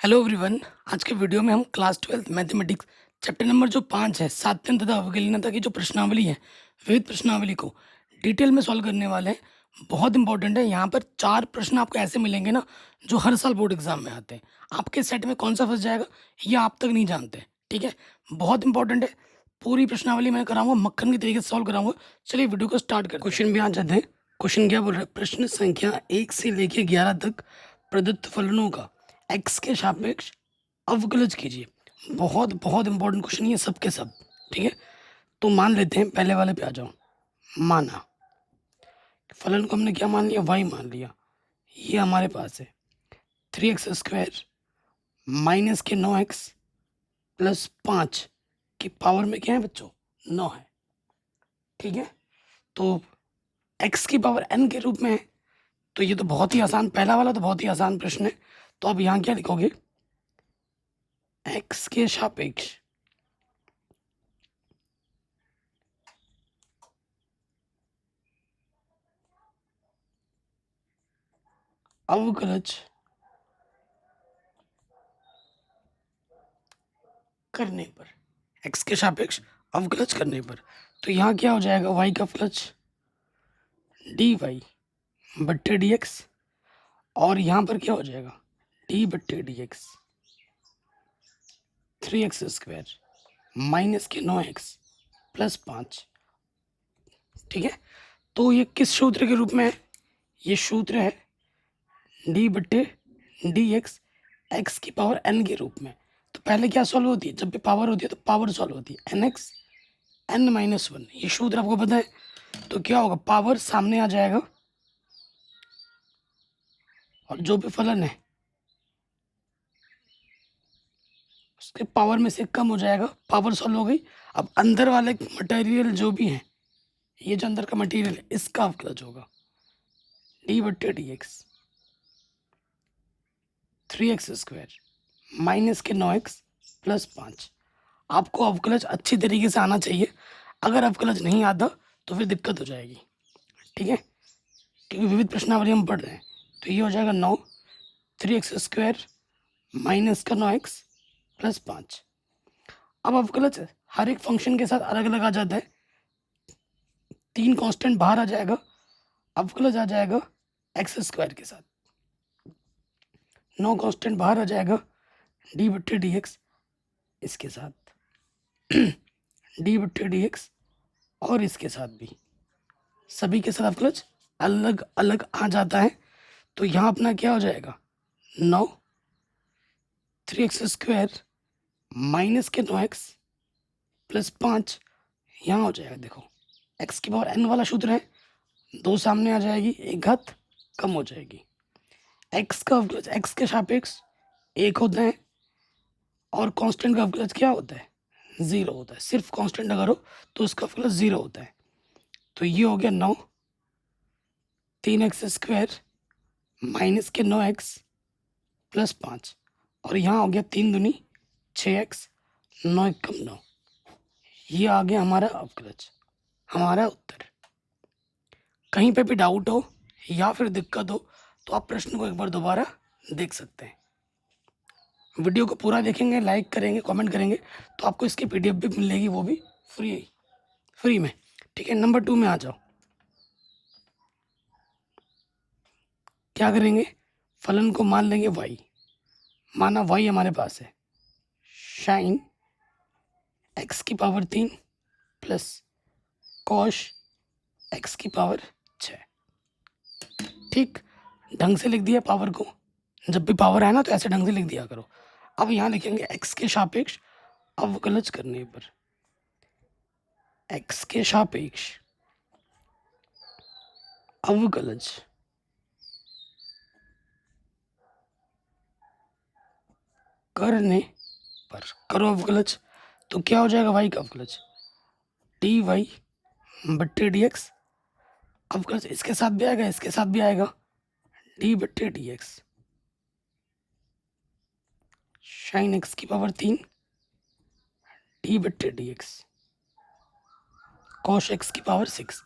Hello everyone. आज के video में हम क्लास 12 मैथमेटिक्स चैप्टर नंबर जो 5 है सातत्य तथा अवकलनीयता की जो प्रश्नावली है विविध प्रश्नावली को डिटेल में सॉल्व करने वाले हैं। बहुत इंपॉर्टेंट है। यहाँ पर 4 प्रश्न आपको ऐसे मिलेंगे ना जो हर साल बोर्ड एग्जाम में आते हैं। आपके सेट में कौन सा फंस जाएगा ये आप तक नहीं जानते। ठीक है, बहुत इंपॉर्टेंट है। पूरी प्रश्नावली मैं कराऊंगा, मक्खन के तरीके से सॉल्व कराऊंगा। चलिए वीडियो को स्टार्ट कर। क्वेश्चन भी आ जाते हैं। क्वेश्चन क्या बोल रहा है? प्रश्न संख्या 1 से लेके 11 तक प्रदत्त फलनों का एक्स के सापेक्ष अवकलज कीजिए। बहुत बहुत इंपॉर्टेंट क्वेश्चन ये सब के सब। ठीक है, तो मान लेते हैं, पहले वाले पे आ जाओ। माना फलन को हमने क्या मान लिया? वाई मान लिया। ये हमारे पास है 3x² माइनस के 9x प्लस 5 की पावर में क्या है बच्चों? 9 है। ठीक है, तो x की पावर n के रूप में है। तो ये तो बहुत ही आसान, पहला वाला तो बहुत ही आसान प्रश्न है। तो अब यहाँ क्या लिखोगे? x के सापेक्ष अवकलज करने पर, x के सापेक्ष अवकलज करने पर, तो यहाँ क्या हो जाएगा? y का अवकलज dy बट्टे dx, और यहाँ पर क्या हो जाएगा? d बट्टे dx 3x² माइनस के 9x प्लस 5। ठीक है, तो ये किस सूत्र के रूप में है? ये सूत्र है d बट्टे dx x की पावर n के रूप में। तो पहले क्या सॉल्व होती है? जब भी पावर होती है तो पावर सॉल्व होती है, nx n-1। ये सूत्र आपको पता है। तो क्या होगा? पावर सामने आ जाएगा और जो भी फलन है उसके पावर में से कम हो जाएगा। पावर सॉल्व हो गई। अब अंदर वाले मटेरियल जो भी है, ये जो अंदर का मटेरियल है इसका अवकलज होगा d बट्टे dx 3x² माइनस के 9x प्लस 5। आपको अवकलज अच्छी तरीके से आना चाहिए। अगर अवकलज नहीं आता तो फिर दिक्कत हो जाएगी। ठीक है, क्योंकि विविध प्रश्नावली हम पढ़ रहे हैं। तो ये हो जाएगा 9 3x² माइनस का 9x प्लस 5। अब अवकलज हर एक फंक्शन के साथ अलग अलग आ जाता है। 3 कांस्टेंट बाहर आ जाएगा, अवकलज आ जाएगा x² के साथ। 9 कांस्टेंट बाहर आ जाएगा d बट्टे dx इसके साथ d बट्टे dx और इसके साथ भी, सभी के साथ अवकलज अलग अलग आ जाता है। तो यहाँ अपना क्या हो जाएगा? 9 3x² माइनस के 9x प्लस 5। यहाँ हो जाएगा, देखो x की पावर n वाला सूत्र है, 2 सामने आ जाएगी, एक घात कम हो जाएगी। x का अवकलज x के सापेक्ष 1 होता है और कांस्टेंट का अवकलज क्या होता है? 0 होता है। सिर्फ कांस्टेंट अगर हो तो उसका अवकलज 0 होता है। तो ये हो गया 9 3x² माइनस के 9x प्लस 5, और यहाँ हो गया 3 दूनी 6x 9 एक कम 9। ये आ गया हमारा अवकलज, हमारा उत्तर। कहीं पे भी डाउट हो या फिर दिक्कत हो तो आप प्रश्न को एक बार दोबारा देख सकते हैं। वीडियो को पूरा देखेंगे, लाइक करेंगे, कमेंट करेंगे तो आपको इसकी पीडीएफ भी मिलेगी, वो भी फ्री में। ठीक है, नंबर 2 में आ जाओ। क्या करेंगे? फलन को मान लेंगे y। माना y हमारे पास है साइन x की पावर 3 प्लस कॉश x की पावर 6। ठीक, ढंग से लिख दिया पावर को। जब भी पावर है ना तो ऐसे ढंग से लिख दिया करो। अब यहाँ लिखेंगे x के सापेक्ष अवकलज करने पर, x के सापेक्ष अवकलज करने पर, करो अवकलज। तो क्या हो जाएगा? y का अवकलज dy बट्टे dx। अवकलज इसके साथ भी आएगा, इसके साथ भी आएगा, d बट्टे dx साइन x की पावर 3 d बट्टे dx कॉश x की पावर 6।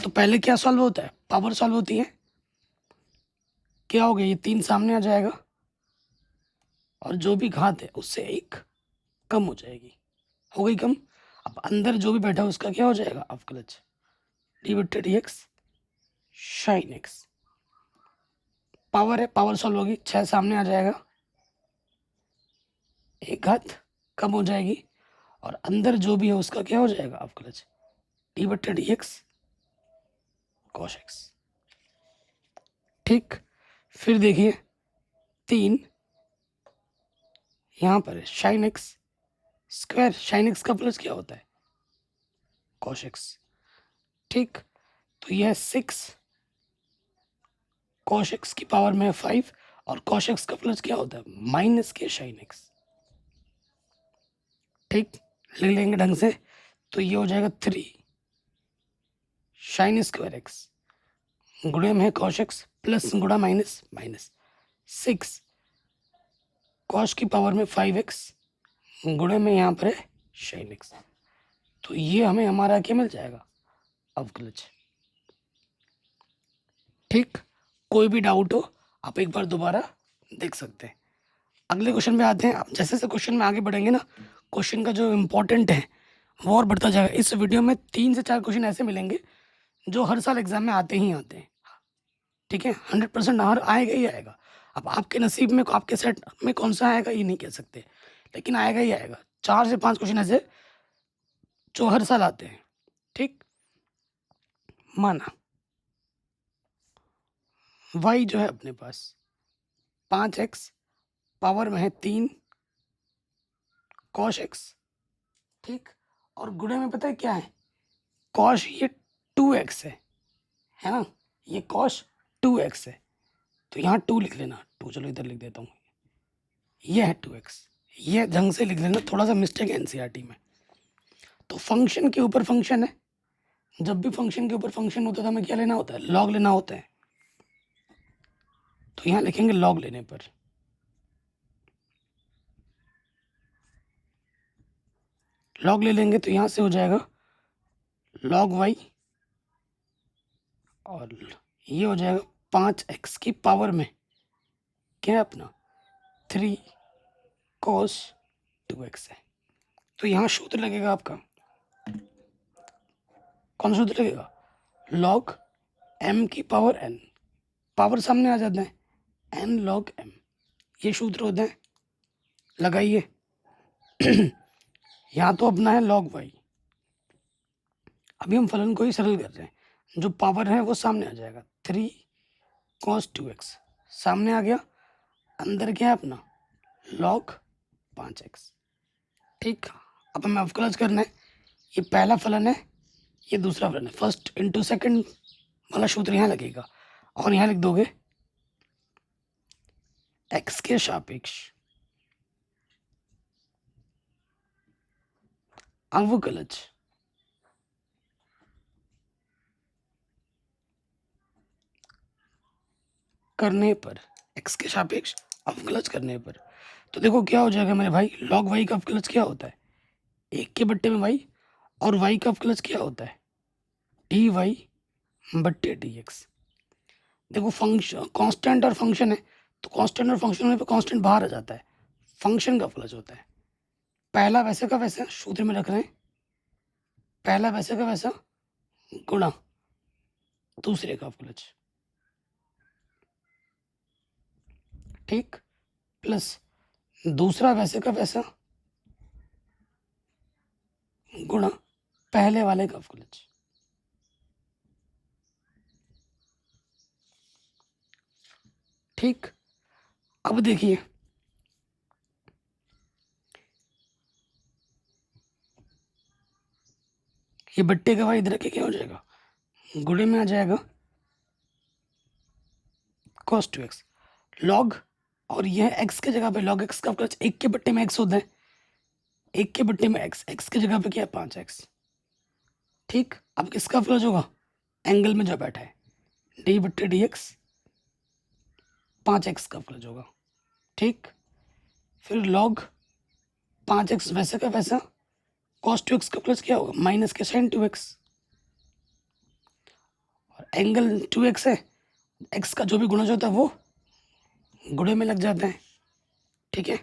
तो पहले क्या सॉल्व होता है? पावर सॉल्व होती है। क्या हो गया? ये 3 सामने आ जाएगा, और जो भी घात है उससे एक कम हो जाएगी, हो गई कम। अब अंदर जो भी बैठा है उसका क्या हो जाएगा अवकलज, डी बट्टे d x sine x. Power है, पावर सॉल्व होगी, 6 सामने आ जाएगा, एक घात कम हो जाएगी, और अंदर जो भी है उसका क्या हो जाएगा अवकलज, डी बट्टे डी एक्स कॉस एक्स। ठीक, फिर देखिए 3 यहाँ पर है sine x square, sine x का प्लस क्या होता है कॉस एक्स। ठीक, तो यह 6 कॉस एक्स की पावर में 5, और कॉस एक्स का प्लस क्या होता है माइनस के साइन एक्स। ठीक, लिख लेंगे ढंग से, तो ये हो जाएगा 3 साइन स्क्वायर एक्स गुणे में है कॉस एक्स प्लस गुणा माइनस माइनस 6 कॉस की पावर में 5x गुणे में यहाँ पर है साइन एक्स। तो ये हमें हमारा क्या मिल जाएगा अवकलज। ठीक, कोई भी डाउट हो आप एक बार दोबारा देख सकते हैं। अगले क्वेश्चन पे आते हैं। अब जैसे जैसे क्वेश्चन में आगे बढ़ेंगे ना, क्वेश्चन का जो इम्पोर्टेंट है वो और बढ़ता जाएगा। इस वीडियो में 3 से 4 क्वेश्चन ऐसे मिलेंगे जो हर साल एग्जाम में आते ही आते हैं। ठीक है, 100% हर आएगा ही आएगा। अब आपके नसीब में, आपके सेट में कौन सा आएगा ये नहीं कह सकते, लेकिन आएगा ही आएगा। 4 से 5 क्वेश्चन ऐसे जो हर साल आते हैं। ठीक, माना y जो है अपने पास 5x पावर में है 3 cos x। ठीक, और गुणे में पता है क्या है cos, ये 2x है ना, ये cos 2x है, तो यहाँ 2 लिख लेना, 2 चलो इधर लिख देता हूँ, ये है 2x, ये ढंग से लिख लेना, थोड़ा सा मिस्टेक है एनसीईआरटी में। तो फंक्शन के ऊपर फंक्शन है, जब भी फंक्शन के ऊपर फंक्शन होता है तो हमें क्या लेना होता है लॉग लेना होता है। तो यहाँ लिखेंगे लॉग लेने पर लॉग ले लेंगे तो यहाँ से हो जाएगा log y, और ये हो जाएगा 5x की पावर में क्या है अपना 3 cos 2x है। तो यहाँ सूत्र लगेगा आपका, कौन सा सूत्र लगेगा log m की पावर n, पावर सामने आ जाता है n log m, ये सूत्र होता है, लगाइए। यहाँ तो अपना है log y, अभी हम फलन को ही सरल कर रहे हैं, जो पावर है वो सामने आ जाएगा 3 cos 2x सामने आ गया, अंदर क्या है अपना log 5x। ठीक, अब हमें अवकलज करना है, ये पहला फलन है, ये दूसरा फलन है, फर्स्ट इंटू सेकंड वाला सूत्र यहाँ लगेगा, और यहाँ लिख दोगे x के सापेक्ष अवकलज करने पर, x के सापेक्ष अवकलज करने पर। तो देखो क्या हो जाएगा मेरे भाई, log y का अवकलज क्या होता है 1 के बट्टे में y, और y का अवकलज क्या होता है dy बट्टे dx। देखो फंक्शन कांस्टेंट और फंक्शन है, तो कांस्टेंट और फंक्शन होने पे कांस्टेंट बाहर आ जाता है, फंक्शन का अवकलज होता है। पहला वैसे का वैसा सूत्र में रख रहे हैं, पहला वैसे का वैसा गुणा दूसरे का अवकलज। ठीक, प्लस दूसरा वैसे का वैसा गुणा पहले वाले का अवकलज। ठीक, अब देखिए ये बट्टे का भाई इधर के क्या हो जाएगा गुणे में आ जाएगा cos 2x log, और यह x के जगह पे log x का अवकलज 1 के बट्टे में x होता है, 1 के बट्टे में x की जगह पे क्या है 5x। ठीक, अब किसका अवकलज होगा एंगल में जो बैठा है डी बट्टे डी एक्स 5x का अवकलज होगा। ठीक, फिर log 5x वैसे का वैसा cos 2x का प्लस क्या होगा माइनस के sin 2x, और एंगल 2x है, x का जो भी गुणज होता है वो गुणे में लग जाता है। ठीक है,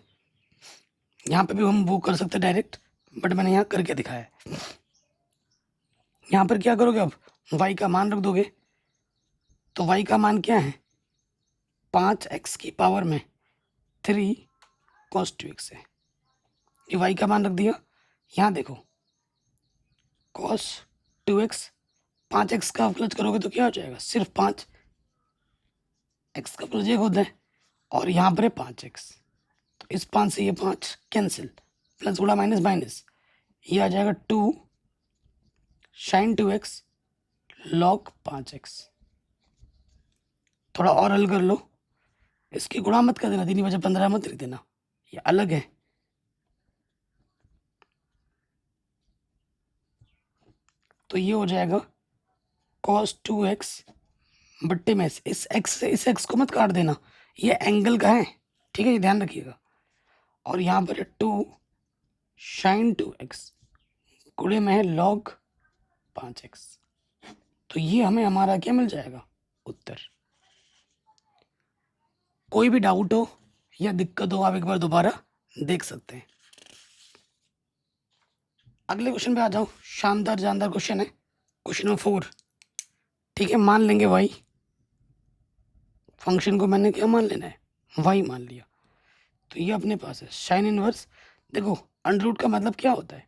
यहाँ पे भी हम वो कर सकते हैं डायरेक्ट, बट मैंने यहाँ करके दिखाया है। यहाँ पर क्या करोगे, अब y का मान रख दोगे, तो y का मान क्या है, 5x की पावर में 3 cos 2x है। ये y का मान रख दिया। यहाँ देखो cos 2x, 5x का अवकलज करोगे तो क्या हो जाएगा, सिर्फ 5, x का अवकलज 1 होता है, और यहाँ पर है 5x, तो इस 5 से ये 5 कैंसिल, प्लस गुणा माइनस माइनस, ये आ जाएगा 2 sin 2x log 5x। थोड़ा और हल कर लो, इसकी गुणा मत कर देना, 3/15 मत लिख देना, ये अलग है। तो ये हो जाएगा cos 2x बट्टे में इस x से इस x को मत काट देना, ये एंगल का है, ठीक है, ये ध्यान रखिएगा। और यहाँ पर है 2 sin 2x गुणे में है log 5x। तो ये हमें हमारा क्या मिल जाएगा, उत्तर। कोई भी डाउट हो या दिक्कत हो, आप एक बार दोबारा देख सकते हैं। अगले क्वेश्चन पे आ जाओ, शानदार जानदार क्वेश्चन है, क्वेश्चन नंबर 4। ठीक है, मान लेंगे y, फंक्शन को मैंने क्या मान लेना है, y मान लिया। तो ये अपने पास है साइन इनवर्स। देखो अंडर रूट का मतलब क्या होता है,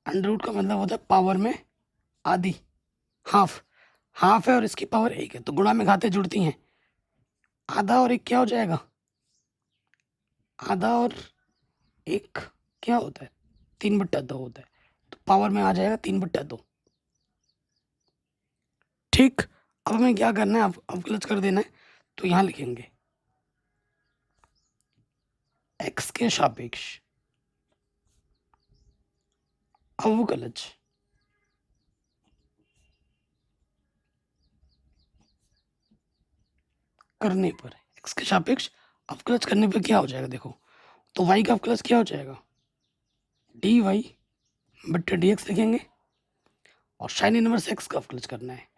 अंडर रूट का मतलब होता है पावर में आधी, हाफ, हाफ है और इसकी पावर 1 है, तो गुणा में घातें जुड़ती हैं, आधा और 1 क्या हो जाएगा, आधा और 1 क्या होता है, 3/2 होता है, तो पावर में आ जाएगा 3/2। ठीक, अब हमें क्या करना है, अब अवकलज कर देना है, तो यहाँ लिखेंगे x के सापेक्ष अवकलज करने पर, x के सापेक्ष अवकलज करने पर क्या हो जाएगा, देखो तो y का अवकलज क्या हो जाएगा, dy बट्टे dx लिखेंगे, और साइन इनवर्स x का अवकलज करना है,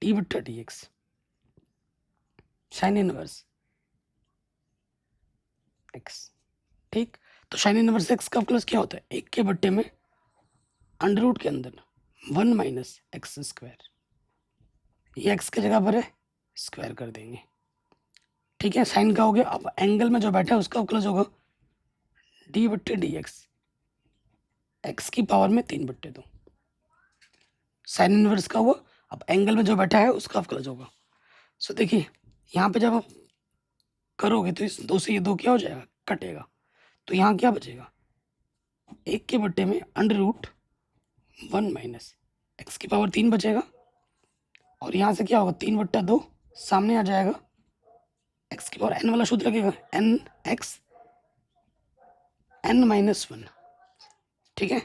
d बट्टा dx, साइन इनवर्स x। ठीक, तो साइन इनवर्स x का अवकलज क्या होता है, 1 के बट्टे में अंडर रूट के अंदर 1 माइनस एक्स स्क्वायर, ये x की जगह पर है, स्क्वायर कर देंगे। ठीक है, साइन का हो गया, अब एंगल में जो बैठा है उसका अवकलज होगा d बट्टे डी एक्स की पावर में 3/2, साइन इनवर्स का हुआ। अब एंगल में जो बैठा है उसका अवकलज होगा। सो देखिए यहाँ पे जब आप करोगे तो इस 2 से ये 2 क्या हो जाएगा, कटेगा, तो यहाँ क्या बचेगा, 1 के बट्टे में अंडर रूट 1 माइनस एक्स की पावर 3 बचेगा, और यहाँ से क्या होगा, 3/2 सामने आ जाएगा, एक्स की पावर n वाला सूत्र लगेगा, n x n-1। ठीक है,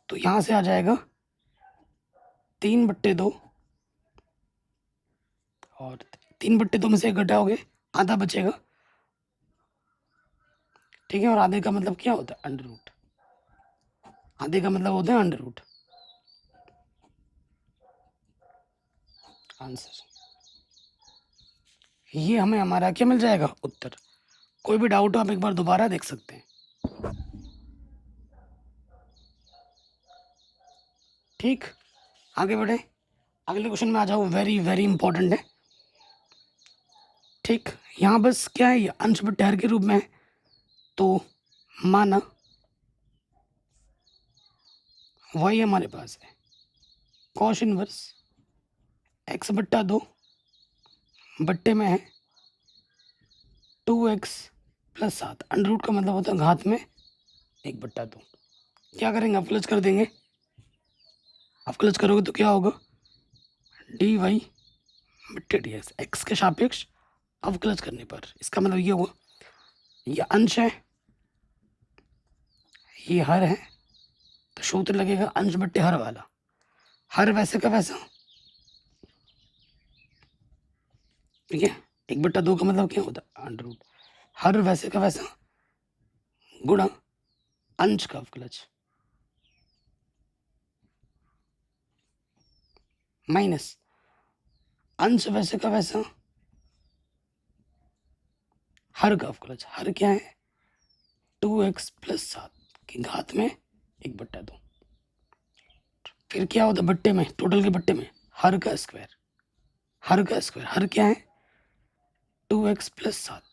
तो यहाँ से आ जाएगा 3/2, और 3/2 में से 1 घटाओगे, आधा बचेगा। ठीक है, और आधे का मतलब क्या होता है, अंडर रूट, आधे का मतलब होता है अंडर रूट। आंसर ये हमें हमारा क्या मिल जाएगा, उत्तर। कोई भी डाउट हो आप एक बार दोबारा देख सकते हैं। ठीक, आगे बढ़े, अगले क्वेश्चन में आ जाओ, वेरी वेरी इंपॉर्टेंट है। ठीक, यहाँ बस क्या है, ये अंश बट्टे हर के रूप में है, तो माना y हमारे पास है कॉस इनवर्स x/2 बट्टे में है 2x + 7, अंडर रूट का मतलब होता है घात में 1/2। क्या करेंगे, अवकलज कर देंगे, अवकलज करोगे तो क्या होगा, dy बट्टे dx, x के सापेक्ष अवकलज करने पर, इसका मतलब ये हुआ, ये अंश है, ये हर है, तो सूत्र लगेगा अंश बट्टे हर वाला, हर वैसे का वैसा। ठीक है, 1/2 का मतलब क्या होता है, अंडर रूट, हर वैसे का वैसा गुणा अंश का अवकलज माइनस अंश वैसे का वैसा हर का अवकलज, हर क्या है, 2x प्लस 7 की घात में 1/2। फिर क्या होता है बट्टे में, टोटल के बट्टे में हर का स्क्वायर, हर का स्क्वायर, हर क्या है 2x प्लस 7,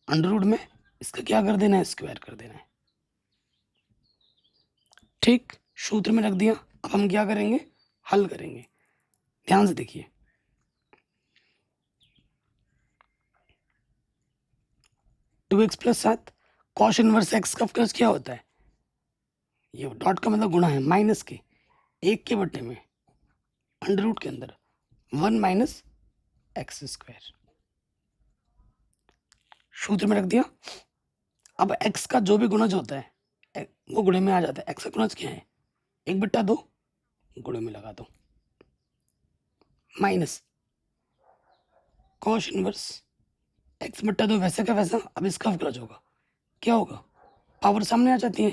अंडर रूट में इसका क्या कर देना है, स्क्वायर कर देना है। ठीक, सूत्र में रख दिया। अब हम क्या करेंगे, हल करेंगे। ध्यान से देखिए, two x plus 7 cos inverse x का प्लस क्या होता है, ये डॉट का मतलब गुणा है, माइनस के 1 के बट्टे में अंडर रूट के अंदर 1 माइनस एक्स स्क्वायर, सूत्र में रख दिया। अब x का जो भी गुणज होता है वो गुणे में आ जाता है। x का गुणज क्या है, 1/2 गुणे में लगा दो, माइनस कॉस इनवर्स x/2 वैसे का वैसा। अब इसका अवकलज होगा, क्या होगा, पावर सामने आ जाती है,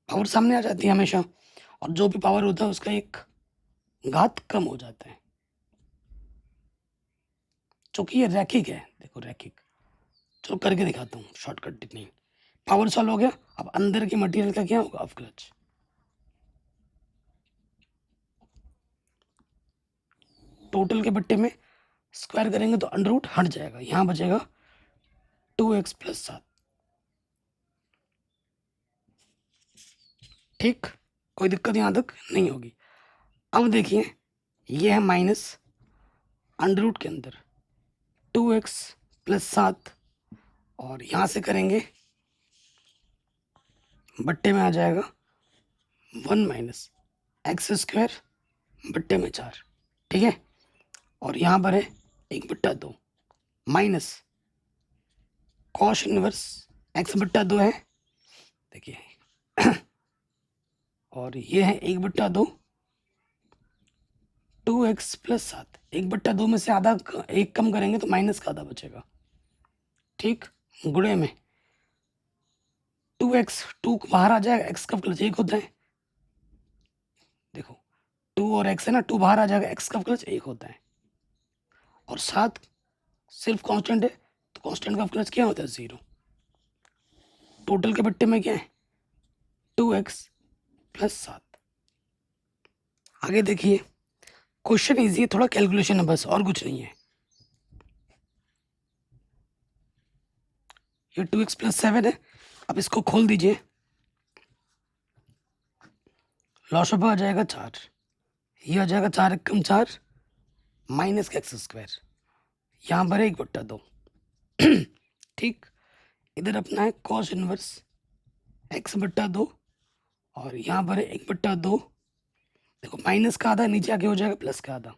पावर सामने आ जाती है हमेशा, और जो भी पावर होता है उसका एक घात कम हो जाता है, क्योंकि ये रैखिक है। देखो रैखिक, चलो करके दिखाता हूँ, शॉर्टकट टेक्निक। पावर सॉल्व हो गया। अब अंदर की मटेरियल का क्या होगा, अवकलज। टोटल के बट्टे में स्क्वायर करेंगे तो अंडर रूट हट जाएगा, यहाँ बचेगा 2x प्लस 7। ठीक, कोई दिक्कत यहाँ तक नहीं होगी। अब देखिए, ये है माइनस अंडर रूट के अंदर 2x प्लस 7, और यहाँ से करेंगे बट्टे में आ जाएगा 1 माइनस एक्स स्क्वायर बट्टे में 4। ठीक है, और यहाँ पर है 1/2 माइनस कॉस इनवर्स x/2 है, देखिए और ये है 1/2 2x प्लस 7। 1/2 में से आधा एक कम करेंगे तो माइनस का आधा बचेगा। ठीक, गुणे में 2x, 2 बाहर आ जाएगा, x का अवकलज 1 होता है। देखो 2 और x है ना, 2 बाहर आ जाएगा, x का अवकलज 1 होता है, और 7 सिर्फ कांस्टेंट है तो कांस्टेंट का अवकलज क्या होता है, 0। टोटल के बट्टे में क्या है 2x प्लस 7। आगे देखिए, क्वेश्चन इजी है, थोड़ा कैलकुलेशन है बस, और कुछ नहीं है। ये 2x प्लस 7 है। अब इसको खोल दीजिए, लॉसअप आ जाएगा 4, ये आ जाएगा 4 एकम 4 माइनस का एक्स स्क्वायर, यहाँ पर 1/2। ठीक, इधर अपना है कॉस इनवर्स x/2, और यहाँ पर है 1/2। देखो माइनस का आधा नीचे आके हो जाएगा प्लस का आधा,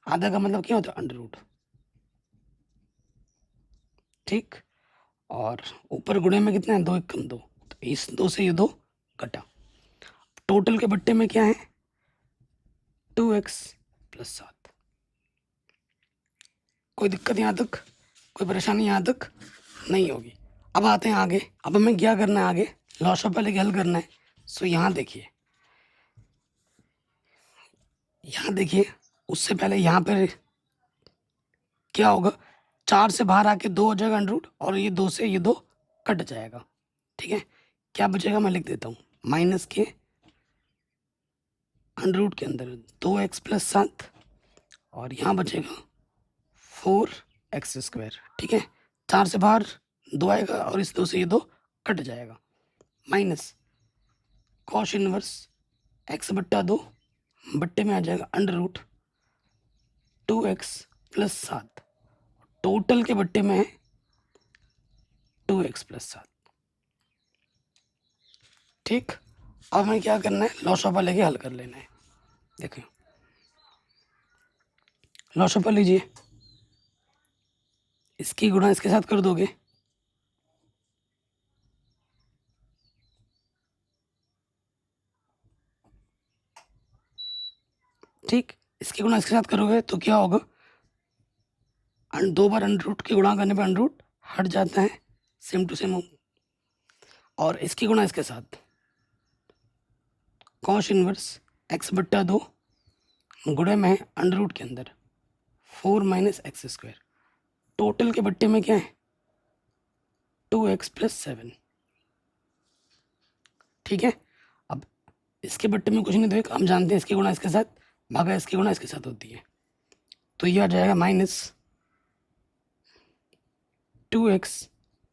आधा का मतलब क्या होता है, अंडर रूट। ठीक, और ऊपर गुणे में कितना है, 2 एकम 2, तो इस 2 से ये 2 कटा। टोटल के बट्टे में क्या है 2x प्लस 7। कोई दिक्कत यहाँ तक, कोई परेशानी यहाँ तक नहीं होगी। अब आते हैं आगे। अब हमें क्या करना है आगे, लॉस ऑफ पहले हल करना है। सो यहाँ देखिए, यहाँ देखिए, उससे पहले यहाँ पर क्या होगा, 4 से बाहर आके 2 हो जाएगा अंडर रूट, और ये 2 से ये 2 कट जाएगा। ठीक है, क्या बचेगा मैं लिख देता हूँ, माइनस के अंडर रूट के अंदर 2x प्लस 7, और यहाँ बचेगा 4x स्क्वायर। ठीक है, 4 से बाहर 2 आएगा, और इस 2 से ये 2 कट जाएगा, माइनस कॉस इनवर्स x/2 बट्टे में आ जाएगा under root 2x plus 7, total के बट्टे में है 2x प्लस 7। ठीक, अब हमें क्या करना है, लॉसअपा लेके हल कर लेना है। देखिए लॉसअपा लीजिए, इसकी गुणा इसके साथ कर दोगे, ठीक, इसकी गुणा इसके साथ करोगे तो क्या होगा, 2 बार अंडर रूट की गुणा करने पर अंडर रूट हट जाता है, सेम टू सेम। और इसकी गुणा इसके साथ कॉस इनवर्स x/2 गुणे में है अंडर रूट के अंदर 4 माइनस एक्स स्क्वायर, टोटल के बट्टे में क्या है 2x प्लस 7। ठीक है, अब इसके बट्टे में कुछ नहीं, तो एक हम जानते हैं इसकी गुणा इसके साथ भागा इसकी गुणा इसके साथ होती है, तो ये आ जाएगा minus 2x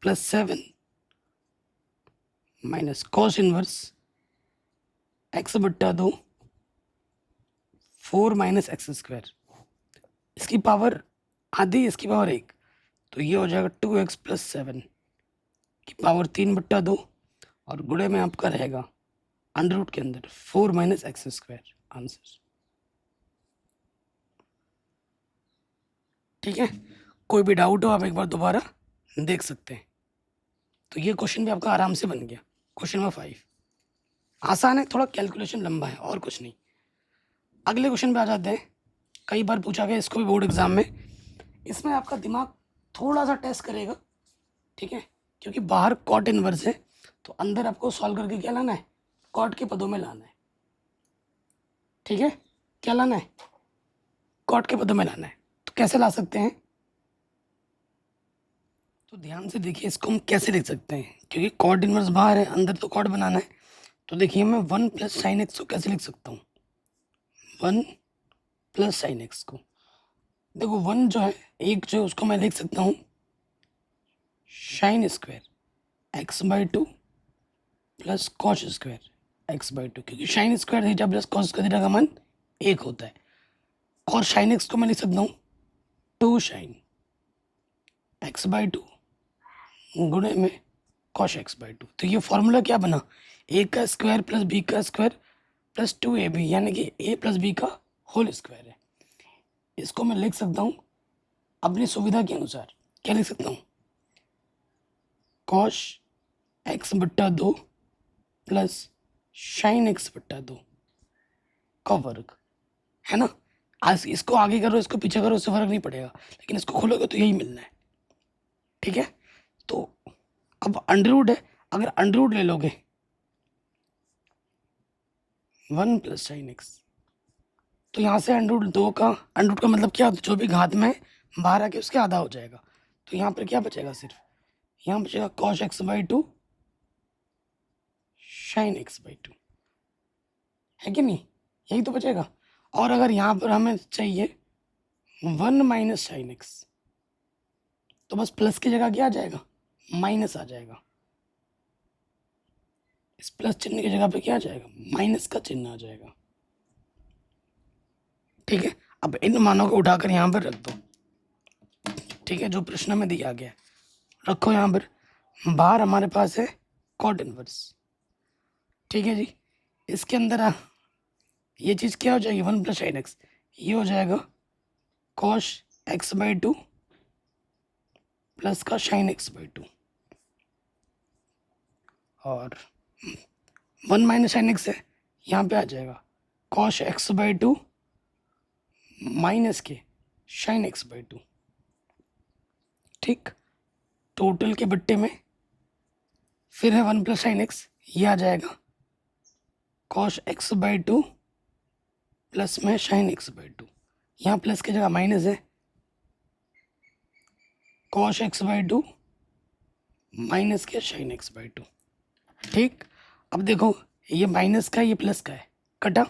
plus 7 minus cos inverse x बट्टा 2 4 माइनस एक्स स्क्वायर, इसकी पावर आधी इसकी पावर 1, तो ये हो जाएगा 2x प्लस 7 की पावर 3 बट्टा 2 और गुणे में आपका रहेगा अंडर रूट के अंदर 4 माइनस एक्स स्क्वायर आंसर। ठीक है, कोई भी डाउट हो आप एक बार दोबारा देख सकते हैं। तो ये क्वेश्चन भी आपका आराम से बन गया। क्वेश्चन नंबर 5 आसान है, थोड़ा कैलकुलेशन लंबा है और कुछ नहीं। अगले क्वेश्चन पे आ जाते हैं। कई बार पूछा गया इसको भी बोर्ड एग्जाम में, इसमें आपका दिमाग थोड़ा सा टेस्ट करेगा। ठीक है, क्योंकि बाहर कॉट इनवर्स है, तो अंदर आपको सॉल्व करके क्या लाना है, कॉट के पदों में लाना है। ठीक है, क्या लाना है, कॉट के पदों में लाना है। तो कैसे ला सकते हैं, तो ध्यान से देखिए इसको हम कैसे लिख सकते हैं, क्योंकि कॉट इनवर्स बाहर है, अंदर तो कॉट बनाना है। तो देखिए मैं 1 प्लस साइन एक्स को कैसे लिख सकता हूँ, 1 प्लस साइन एक्स को, देखो 1 जो है एक जो है उसको मैं लिख सकता हूँ sine square x by 2 plus cos square x by 2, क्योंकि sine square theta plus cos square theta का मान 1 होता है। और साइन एक्स को मैं लिख सकता हूँ 2 साइन एक्स बाई 2 गुणे में कॉस एक्स बाई 2। तो ये फॉर्मूला क्या बना, ए का स्क्वायर प्लस बी का स्क्वायर प्लस 2ab, यानी कि a प्लस बी का होल स्क्वायर है। इसको मैं लिख सकता हूँ अपनी सुविधा के अनुसार, क्या लिख सकता हूँ, कॉस एक्स बट्टा 2 प्लस साइन एक्स बट्टा 2 का वर्ग, है ना। आज इसको आगे करो इसको पीछे करो उससे फर्क नहीं पड़ेगा, लेकिन इसको खोलोगे तो यही मिलना है। ठीक है, तो अब अंडर रूट है, अगर अंडर रूट ले लोगे 1 प्लस साइन एक्स, तो यहाँ से अंडर रूट 2 का, अंडर रूट का मतलब क्या होता है, जो भी घात में बाहर आके उसके आधा हो जाएगा। तो यहाँ पर क्या बचेगा, सिर्फ यहाँ बचेगा cos x by 2 sine x by 2, है कि नहीं, यही तो बचेगा। और अगर यहाँ पर हमें चाहिए 1 माइनस साइन एक्स, तो बस प्लस की जगह क्या आ जाएगा, माइनस आ जाएगा। इस प्लस चिन्ह की जगह पे क्या आ जाएगा, माइनस का चिन्ह आ जाएगा। ठीक है, अब इन मानों को उठाकर यहाँ पर रख दो। ठीक है, जो प्रश्न में दिया गया रखो यहाँ पर। बाहर हमारे पास है कॉट इनवर्स। ठीक है जी, इसके अंदर ये चीज़ क्या हो जाएगी, 1 प्लस साइन एक्स, ये हो जाएगा कॉस एक्स बाई 2 प्लस का साइन एक्स बाई 2, और 1 माइनस साइन एक्स है, यहाँ पे आ जाएगा कॉस एक्स बाई 2 माइनस के साइन एक्स बाई 2। ठीक, टोटल के बट्टे में फिर है 1 प्लस साइन एक्स, ये आ जाएगा कॉस एक्स बाई 2 प्लस में साइन एक्स बाई 2, यहाँ प्लस की जगह माइनस है, कॉस एक्स बाई 2 माइनस के साइन एक्स बाई 2। ठीक, अब देखो ये माइनस का ये प्लस का है, कटा,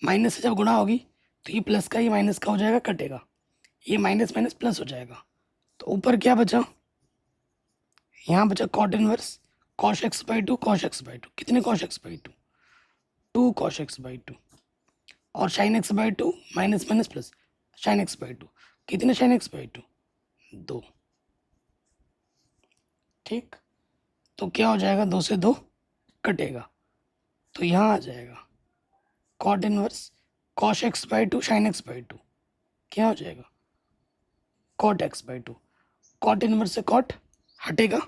माइनस से जब गुणा होगी तो ये प्लस का ये माइनस का हो जाएगा, कटेगा, ये माइनस माइनस प्लस हो जाएगा। तो ऊपर क्या बचा, यहाँ बचा cot inverse cos x by 2 cos x by 2, कितने cos x by 2, 2 cos x by 2, और sine x by 2 minus minus plus sine x by 2, कितने साइन एक्स बाई 2, 2। ठीक, तो क्या हो जाएगा, 2 से 2 कटेगा, तो यहाँ आ जाएगा cot inverse cos x by 2 sine x by 2, क्या हो जाएगा cot x by 2, cot inverse से कॉट हटेगा।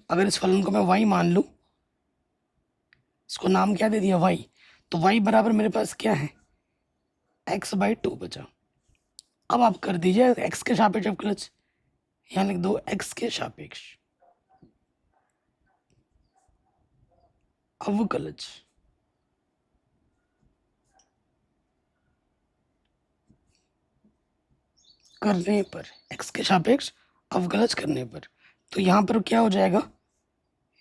अगर इस फलन को मैं y मान लूँ, इसको नाम क्या दे दिया y, तो y बराबर मेरे पास क्या है x बाई 2 बचा। अब आप कर दीजिए x के सापेक्ष अवकलज, यहाँ लिख दो x के सापेक्ष अवकलज, करने पर x के सापेक्ष अवकलज करने पर तो यहाँ पर क्या हो जाएगा,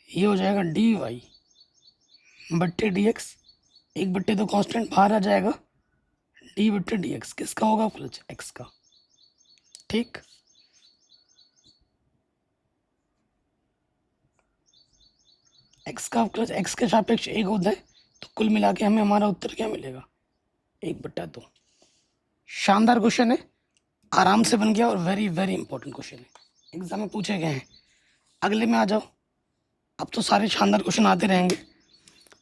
ये हो जाएगा डी वाई बट्टे डी एक्स, एक बट्टे तो कांस्टेंट बाहर आ जाएगा, डी बट्टे डी एक्स किसका होगा अवकलज, एक्स का। ठीक, एक्स का अवकलज एक्स के सापेक्ष एक होता है, तो कुल मिला के हमें हमारा उत्तर क्या मिलेगा, 1/2। शानदार क्वेश्चन है, आराम से बन गया और वेरी वेरी इंपॉर्टेंट क्वेश्चन है, एग्जाम में पूछे गए हैं। अगले में आ जाओ, अब तो सारे शानदार क्वेश्चन आते रहेंगे।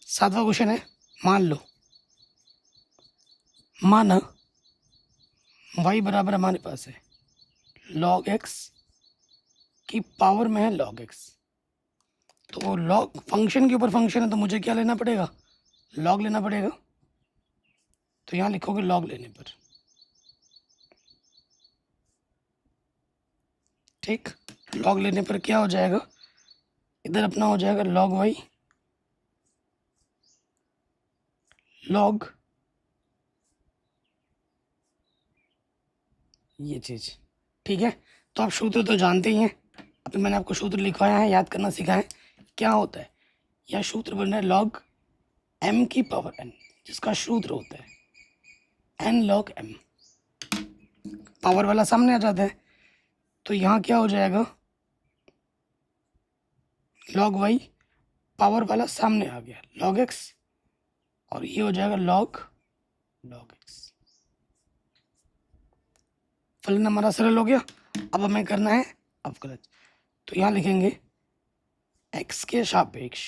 7वां क्वेश्चन है, मान लो माना y बराबर हमारे पास है log x की पावर में है log x, तो log फंक्शन के ऊपर फंक्शन है तो मुझे क्या लेना पड़ेगा, log लेना पड़ेगा। तो यहाँ लिखोगे log लेने पर, ठीक, log लेने पर क्या हो जाएगा, इधर अपना हो जाएगा log y log ये चीज़। ठीक है, तो आप सूत्र तो जानते ही हैं, अभी मैंने आपको सूत्र लिखवाया है, याद करना सिखाया है। क्या होता है, यह सूत्र बन रहा है log m की पावर n, जिसका सूत्र होता है n log m, पावर वाला सामने आ जाता है। तो यहाँ क्या हो जाएगा, log y पावर वाला सामने आ गया log x, और ये हो जाएगा log x। फलन हमारा सरल हो गया। अब हमें करना है अवकलज, तो यहाँ लिखेंगे x के सापेक्ष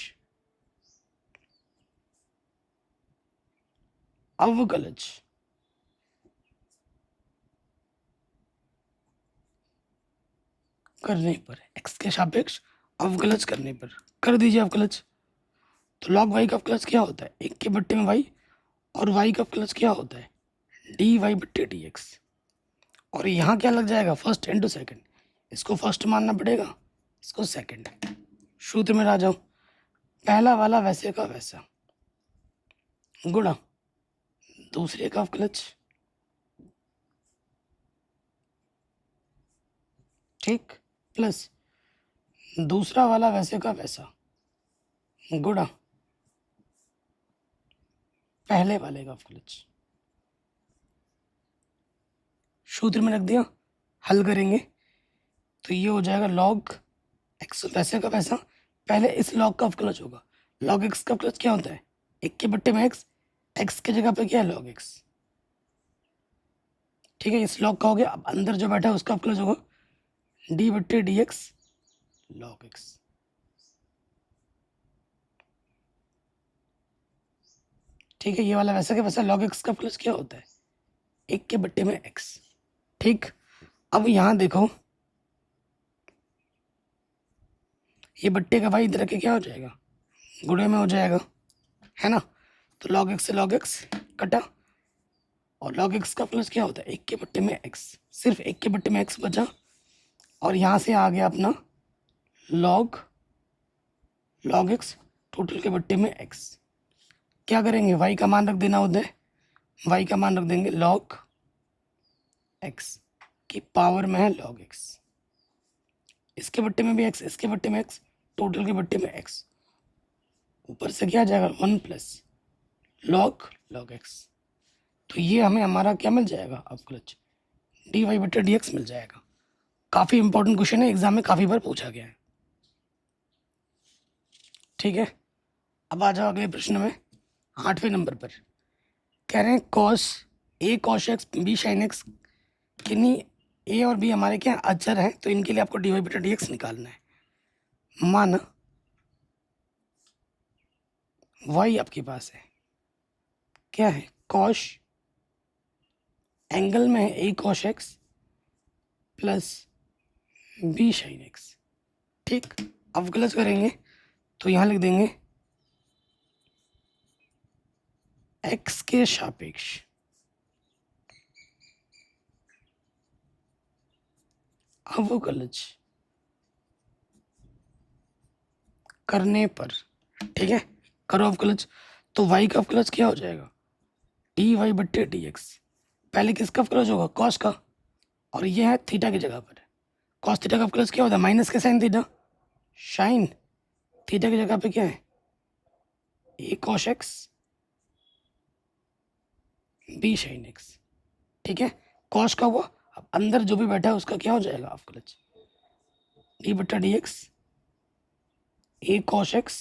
अवकलज करने पर, x के सापेक्ष अवकलज करने पर कर दीजिए अवकलज। तो log y का अवकलज क्या होता है, 1 के बट्टे में y, और y का अवकलज क्या होता है, डी वाई बट्टे डी एक्स। और यहाँ क्या लग जाएगा, फर्स्ट इंटू सेकंड, इसको फर्स्ट मानना पड़ेगा, इसको सेकंड। सूत्र में आ जाओ, पहला वाला वैसे का वैसा गुणा दूसरे का अवकलज, ठीक, प्लस दूसरा वाला वैसे का वैसा गुणा पहले वाले का अवकलज। सूत्र में रख दिया, हल करेंगे तो ये हो जाएगा log x वैसे का वैसा, पहले इस log का अवकलज होगा। log x का अवकलज क्या होता है, 1 के बट्टे में x की जगह पे क्या है log x। ठीक है, इस log का हो गया। अब अंदर जो बैठा है उसका अवकलज होगा d बट्टे डी एक्स log x। ठीक है, ये वाला वैसा का वैसा log x का अवकलज क्या होता है, 1 के बट्टे में x। ठीक, अब यहाँ देखो, ये बट्टे का भाई इधर के क्या हो जाएगा, गुणे में हो जाएगा, है ना। तो log x से log x कटा, और log x का प्लस क्या होता है, 1 के बट्टे में x, सिर्फ 1 के बट्टे में x बचा, और यहाँ से आ गया अपना log x टोटल के बट्टे में x। क्या करेंगे, y का मान रख देना होता है, y का मान रख देंगे log x की पावर में है log x, इसके बट्टे में भी x, इसके बट्टे में x, टोटल के बट्टे में x, ऊपर से क्या आ जाएगा 1 प्लस log x। तो ये हमें हमारा क्या मिल जाएगा अवकलज, डी वाई बट्टे डी एक्स मिल जाएगा। काफ़ी इंपॉर्टेंट क्वेश्चन है, एग्जाम में काफ़ी बार पूछा गया है। ठीक है, अब आ जाओ अगले प्रश्न में, 8वें नंबर पर कह रहे हैं cos a cos x b sin x, किन्हीं a और b हमारे क्या अचर हैं, तो इनके लिए आपको डी वाई बटा डी एक्स निकालना है। माना y आपके पास है, क्या है, cos एंगल में है a cos x plus b sin x। ठीक, अवकलज करेंगे तो यहाँ लिख देंगे x के सापेक्ष अवकलज करने पर। ठीक है, करो अवकलज, तो y का अवकलज क्या हो जाएगा, डी वाई बट्टे डी एक्स। पहले किसका अवकलज होगा, कॉस का, और ये है थीटा की जगह पर, कॉस थीटा का अवकलज क्या होता है? माइनस के साइन थीटा, साइन थीटा की जगह पे क्या है? A cos x b sine x. ठीक है, कॉस का हुआ, अब अंदर जो भी बैठा है उसका क्या हो जाएगा अवकलज? डी बट्टा d x a cos x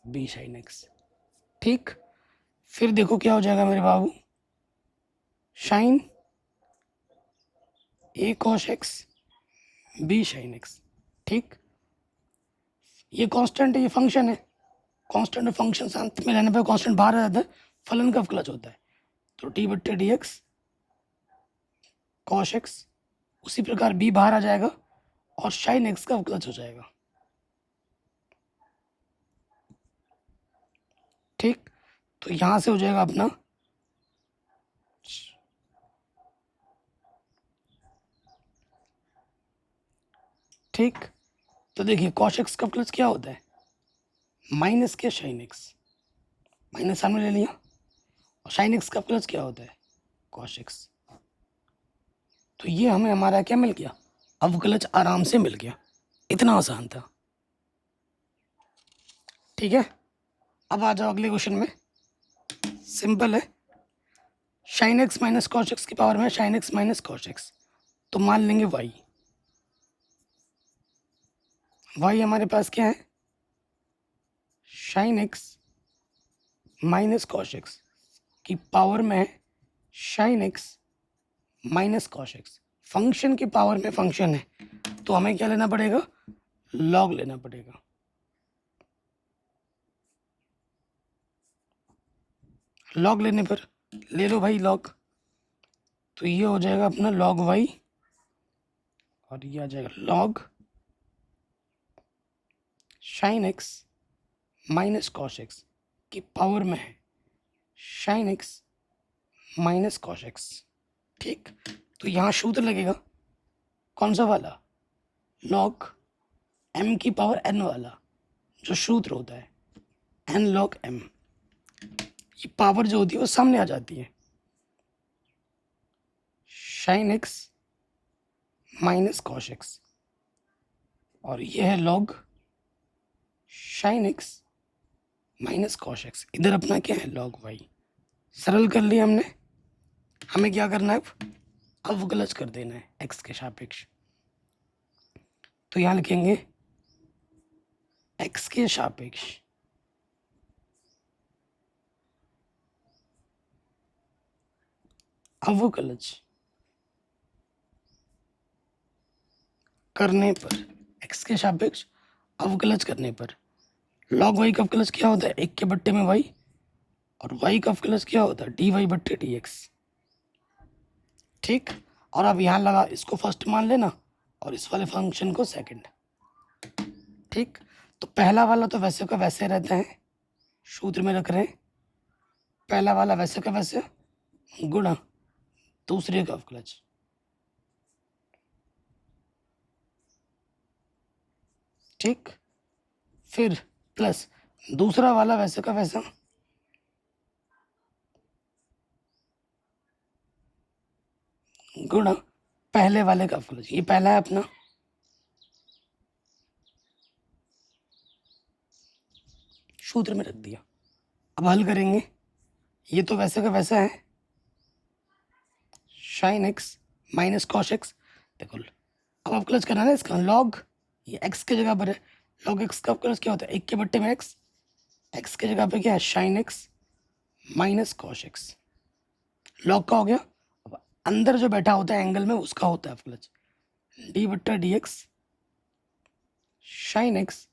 b sine x. ठीक, फिर देखो क्या हो जाएगा मेरे बाबू, sine a cos x b sine x. ठीक, ये कांस्टेंट है, ये फंक्शन है, कांस्टेंट और फंक्शन साथ में रहने पर कांस्टेंट बाहर आ जाता है, फलन का अवकलज होता है। तो डी बट्टे डी एक्स कॉस एक्स, उसी प्रकार बी बाहर आ जाएगा और साइन एक्स का अवकलज हो जाएगा। ठीक, तो यहां से हो जाएगा अपना ठीक, तो देखिए कॉस एक्स का अवकलज क्या होता है? माइनस के साइन एक्स, माइनस सामने ले लिया, और साइन एक्स का अवकलज क्या होता है? Cos x. तो ये हमें हमारा क्या मिल गया? अवकलज आराम से मिल गया, इतना आसान था। ठीक है, अब आ जाओ अगले क्वेश्चन में। सिंपल है, sine x minus cos x की पावर में sign x minus cos x, तो मान लेंगे वाई। वाई हमारे पास क्या है? Sine x minus cos x की पावर में है sine x minus cos x. Function की पावर में फंक्शन है, तो हमें क्या लेना पड़ेगा? लॉग लेना पड़ेगा। लॉग लेने पर ले लो भाई लॉग, तो ये हो जाएगा अपना लॉग वाई, और ये आ जाएगा log sine x minus cos x की पावर में है sine x minus cos x. ठीक, तो यहाँ सूत्र लगेगा कौन सा वाला? लॉग m की पावर n वाला, जो सूत्र होता है n log m। ये पावर जो होती है वो सामने आ जाती है, sine x minus cos x, और ये है log sine x minus cos x. इधर अपना क्या है? Log y. सरल कर लिया हमने, हमें क्या करना है? अवकलज कर देना है एक्स के सापेक्ष। तो यहाँ लिखेंगे एक्स के सापेक्ष अवकलज करने पर, एक्स के सापेक्ष अवकलज करने पर लॉग वाई का अवकलज क्या होता है? एक के बट्टे में वाई, और वाई का अवकलज क्या होता है? डी वाई बट्टे डी एक्स। ठीक, और अब यहाँ लगा, इसको फर्स्ट मान लेना और इस वाले फंक्शन को सेकंड। ठीक, तो पहला वाला तो वैसे का वैसे रहता है, सूत्र में रख रहे हैं, पहला वाला वैसे का वैसे गुणा दूसरे का अवकलज। ठीक, फिर प्लस दूसरा वाला वैसे का वैसा गुणा पहले वाले का अवकलज। ये पहला है अपना, सूत्र में रख दिया। अब हल करेंगे, ये तो वैसे का वैसा है sine x minus cos x. देखो अब अवकलज करना है ना इसका, लॉग, ये एक्स की जगह पर है, लॉग एक्स का अवकलज क्या होता है? एक के बट्टे में एक्स, एक्स की जगह पे क्या है? Sine x minus cos x. Log का हो गया, अब अंदर जो बैठा होता है एंगल में उसका होता है अवकलज, डी बट्टा d x sign x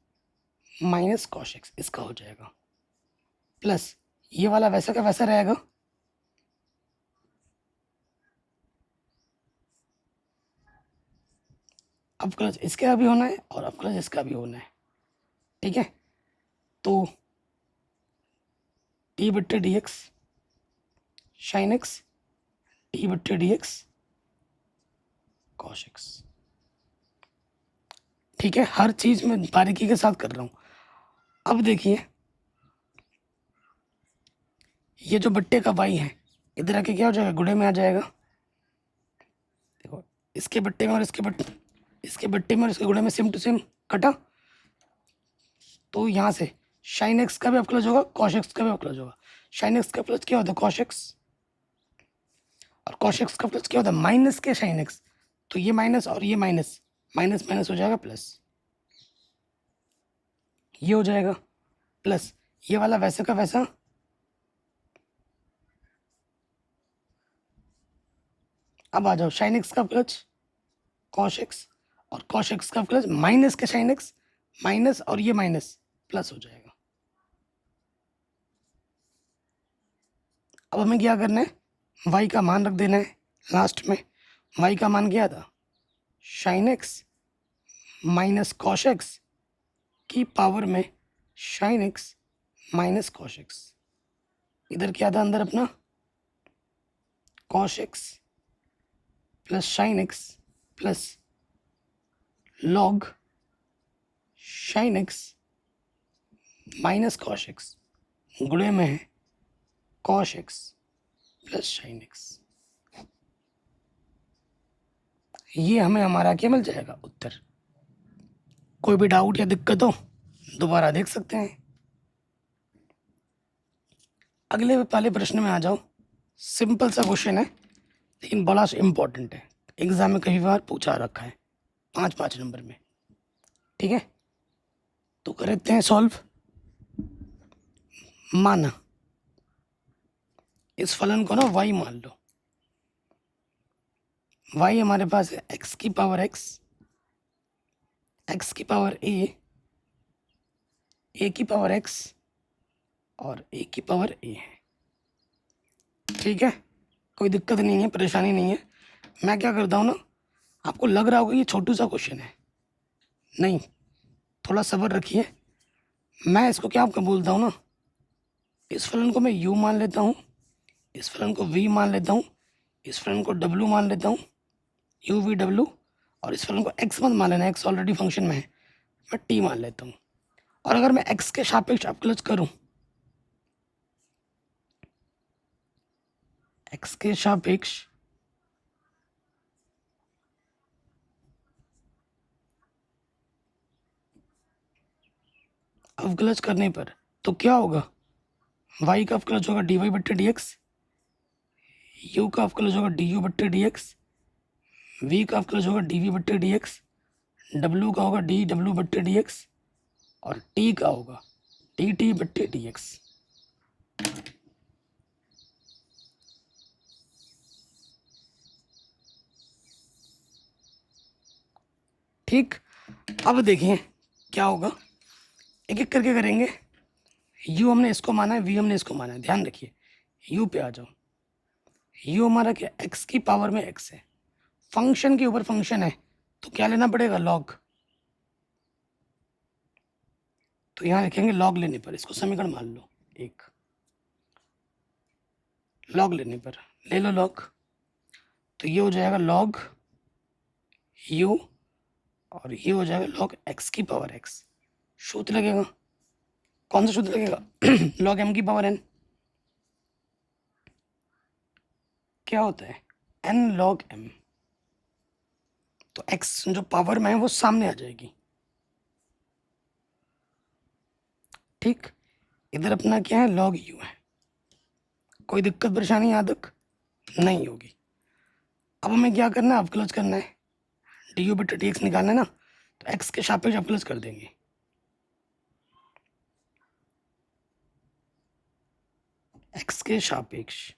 minus cos x, इसका हो जाएगा प्लस ये वाला वैसा का वैसा रहेगा, अवकलज इसका भी होना है और अवकलज इसका भी होना है। ठीक है, तो डी बट्टे d x sine x D बट्टे डी एक्स कॉस एक्स। ठीक है, हर चीज में बारीकी के साथ कर रहा हूं। अब देखिए, ये जो बट्टे का वाई है इधर आके क्या हो जाएगा? गुणे में आ जाएगा। देखो इसके बट्टे में और इसके बट्टे में और इसके गुणे में सेम टू सेम कटा, तो यहाँ से साइन एक्स का भी अवकलज होगा, कॉस एक्स का भी अवकलज होगा। साइन एक्स का प्लस क्या होता है कॉस एक्स, और कॉस एक्स का प्लस क्या होता है माइनस के साइन एक्स, तो ये माइनस और ये माइनस, माइनस माइनस हो जाएगा प्लस, ये हो जाएगा प्लस, ये वाला वैसे का वैसा, अब आ जाओ साइन एक्स का प्लस कॉस एक्स, और कॉस एक्स का प्लस माइनस के साइन एक्स, माइनस और ये माइनस प्लस हो जाएगा। अब हमें क्या करना है, y का मान रख देना है लास्ट में। y का मान क्या था sign x minus cos x की पावर में sign x minus cos x, इधर क्या था अंदर अपना cos x plus sine x plus log sine x minus cos x, गुणे में है cos x plus sine x. ये हमें हमारा क्या मिल जाएगा उत्तर। कोई भी डाउट या दिक्कत हो दोबारा देख सकते हैं। अगले वाले प्रश्न में आ जाओ। सिंपल सा क्वेश्चन है लेकिन बड़ा इंपॉर्टेंट है, एग्जाम में कई बार पूछा रखा है 5-5 नंबर में। ठीक है, तो करते हैं सॉल्व। माना इस फलन को ना y मान लो, y हमारे पास है x की पावर x, x की पावर a की पावर x और a की पावर a है। ठीक है, कोई दिक्कत नहीं है, परेशानी नहीं है। मैं क्या करता हूँ ना, आपको लग रहा होगा ये छोटू सा क्वेश्चन है, नहीं, थोड़ा सब्र रखिए। मैं इसको क्या आपको बोलता हूँ ना, इस फलन को मैं u मान लेता हूँ, इस फलन को v मान लेता हूँ, इस फलन को w मान लेता हूँ, u v w, और इस फलन को x मत मान लेना, x ऑलरेडी फंक्शन में है, मैं t मान लेता हूँ। और अगर मैं x के सापेक्ष अवकलज करूँ, x के सापेक्ष अवकलज करने पर तो क्या होगा, y का अवकलज होगा dy बट्टे dx, u का अवकलज होगा du बट्टे dx, v का अवकलज होगा dv बट्टे dx, w का होगा dw बट्टे dx, और t का होगा dt बट्टे dx। ठीक, अब देखिए क्या होगा, एक एक करके करेंगे। u हमने इसको माना है, v हमने इसको माना है, ध्यान रखिए। u पे आ जाओ, u हमारा क्या x की पावर में x है, फंक्शन के ऊपर फंक्शन है, तो क्या लेना पड़ेगा लॉग, तो यहाँ लिखेंगे लॉग लेने पर, इसको समीकरण मान लो एक, लॉग लेने पर ले लो लॉग, तो ये हो जाएगा लॉग u और ये हो जाएगा लॉग x की पावर x। सूत्र लगेगा, कौन सा सूत्र लगेगा लॉग m की पावर n, क्या होता है n लॉग m, तो x जो पावर में है वो सामने आ जाएगी। ठीक, इधर अपना क्या है लॉग u है, कोई दिक्कत परेशानी यहाँ तक नहीं होगी। अब हमें क्या करना है, अवकलज करना है, du बटे dx निकालना है ना, तो x के सापेक्ष अवकलज कर देंगे। x के सापेक्ष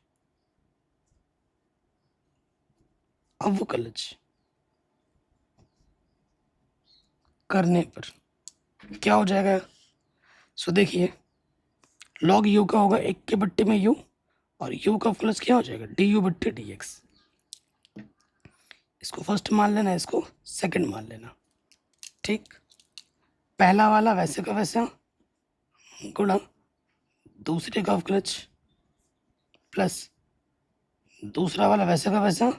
अवकलज करने पर क्या हो जाएगा, सो देखिए लॉग u का होगा 1 के बट्टे में u, और u का अवकलज क्या हो जाएगा du बट्टे dx। इसको फर्स्ट मान लेना, इसको सेकंड मान लेना। ठीक, पहला वाला वैसे का वैसा गुणा दूसरे का अवकलज प्लस दूसरा वाला वैसे का वैसा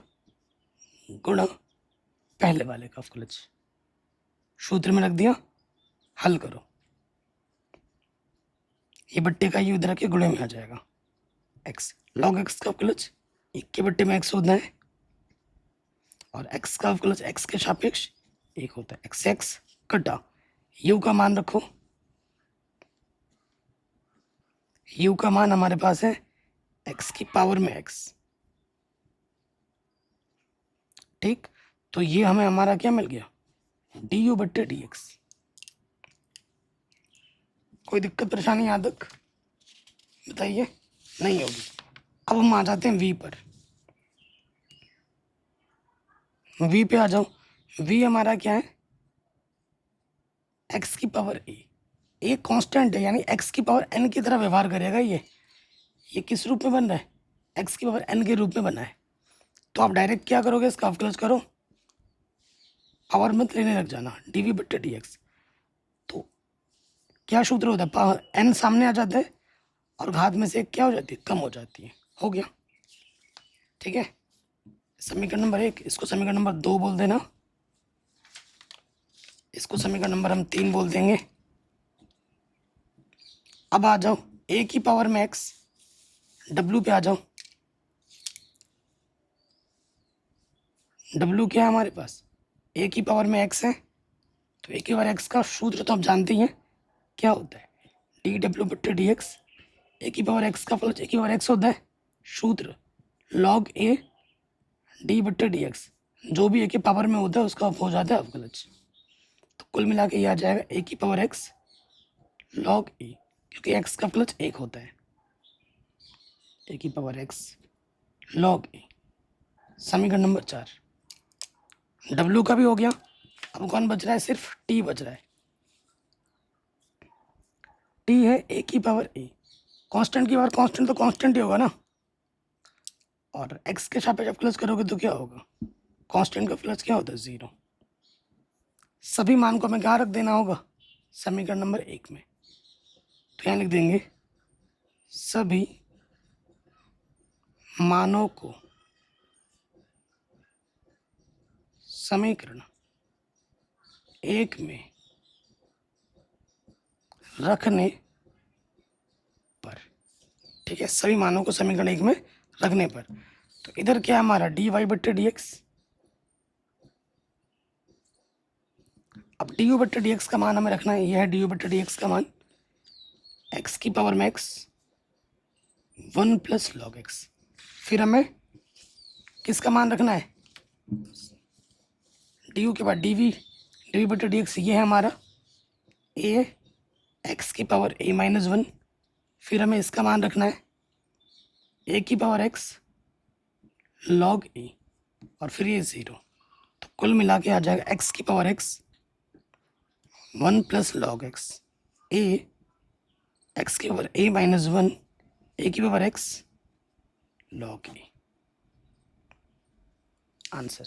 गुणा पहले वाले का अवकलज, सूत्र में रख दिया, हल करो, ये बट्टे का ये उधर के गुणे में आ जाएगा x, लॉग x का अवकलज 1 के बट्टे में x होता है, और x का अवकलज x के सापेक्ष एक होता है, एक्स एक्स कटा u का मान रखो, u का मान हमारे पास है x की पावर में x, ठीक। तो ये हमें हमारा क्या मिल गया, du बट्टे dx। कोई दिक्कत परेशानी यहाँ तक बताइए, नहीं होगी। अब हम आ जाते हैं v पर, v पे आ जाओ। v हमारा क्या है, x की पावर a, एक कांस्टेंट है, यानी x की पावर n की तरह व्यवहार करेगा। ये किस रूप में बन रहा है, x की पावर n के रूप में बना है। तो आप डायरेक्ट क्या करोगे, इसका अवकलज करो, पावर मत लेने लग जाना, dv बट्टे dx। तो क्या सूत्र होता है, पावर n सामने आ जाता है और घात में से एक क्या हो जाती है, कम हो जाती है। हो गया, ठीक है। समीकरण नंबर 1, इसको समीकरण नंबर 2 बोल देना, इसको समीकरण नंबर हम 3 बोल देंगे। अब आ जाओ a की पावर में x, w पे आ जाओ। w क्या है हमारे पास, a की पावर में x है, तो a की पावर x का सूत्र तो आप जानते ही हैं, क्या होता है, dw बट्टे dx। a की पावर x का फलन a की पावर x होता है, सूत्र log a d बट्टे dx। जो भी a की पावर में होता है उसका हो जाता है अवकलज। तो कुल मिला के ये आ जाएगा a की पावर x log a, क्योंकि x का अवकलज 1 होता है, a की पावर x log a। समीकरण नंबर 4, w का भी हो गया। अब कौन बच रहा है, सिर्फ t बच रहा है। t है a की पावर a, कांस्टेंट की पावर कांस्टेंट तो कांस्टेंट ही होगा ना, और x के सापेक्ष अवकलज करोगे तो क्या होगा, कांस्टेंट का अवकलज क्या होता है, 0। सभी मान को हमें कहाँ रख देना होगा, समीकरण नंबर 1 में। तो यहाँ लिख देंगे सभी मानों को समीकरण 1 में रखने पर, ठीक है, सभी मानों को समीकरण 1 में रखने पर। तो इधर क्या है हमारा, dy बट्टे dx। अब du बट्टे dx का मान हमें रखना है, यह है du बट्टे dx का मान, x की पावर में x 1 प्लस log x। फिर हमें किसका मान रखना है, du के बाद dv बट्टे dx, ये है हमारा a x की पावर a माइनस 1। फिर हमें इसका मान रखना है a की पावर x log a, और फिर ये 0। तो कुल मिला के आ जाएगा x की power x 1 plus log x, a x की पावर a माइनस 1, a की power x log a। Answer.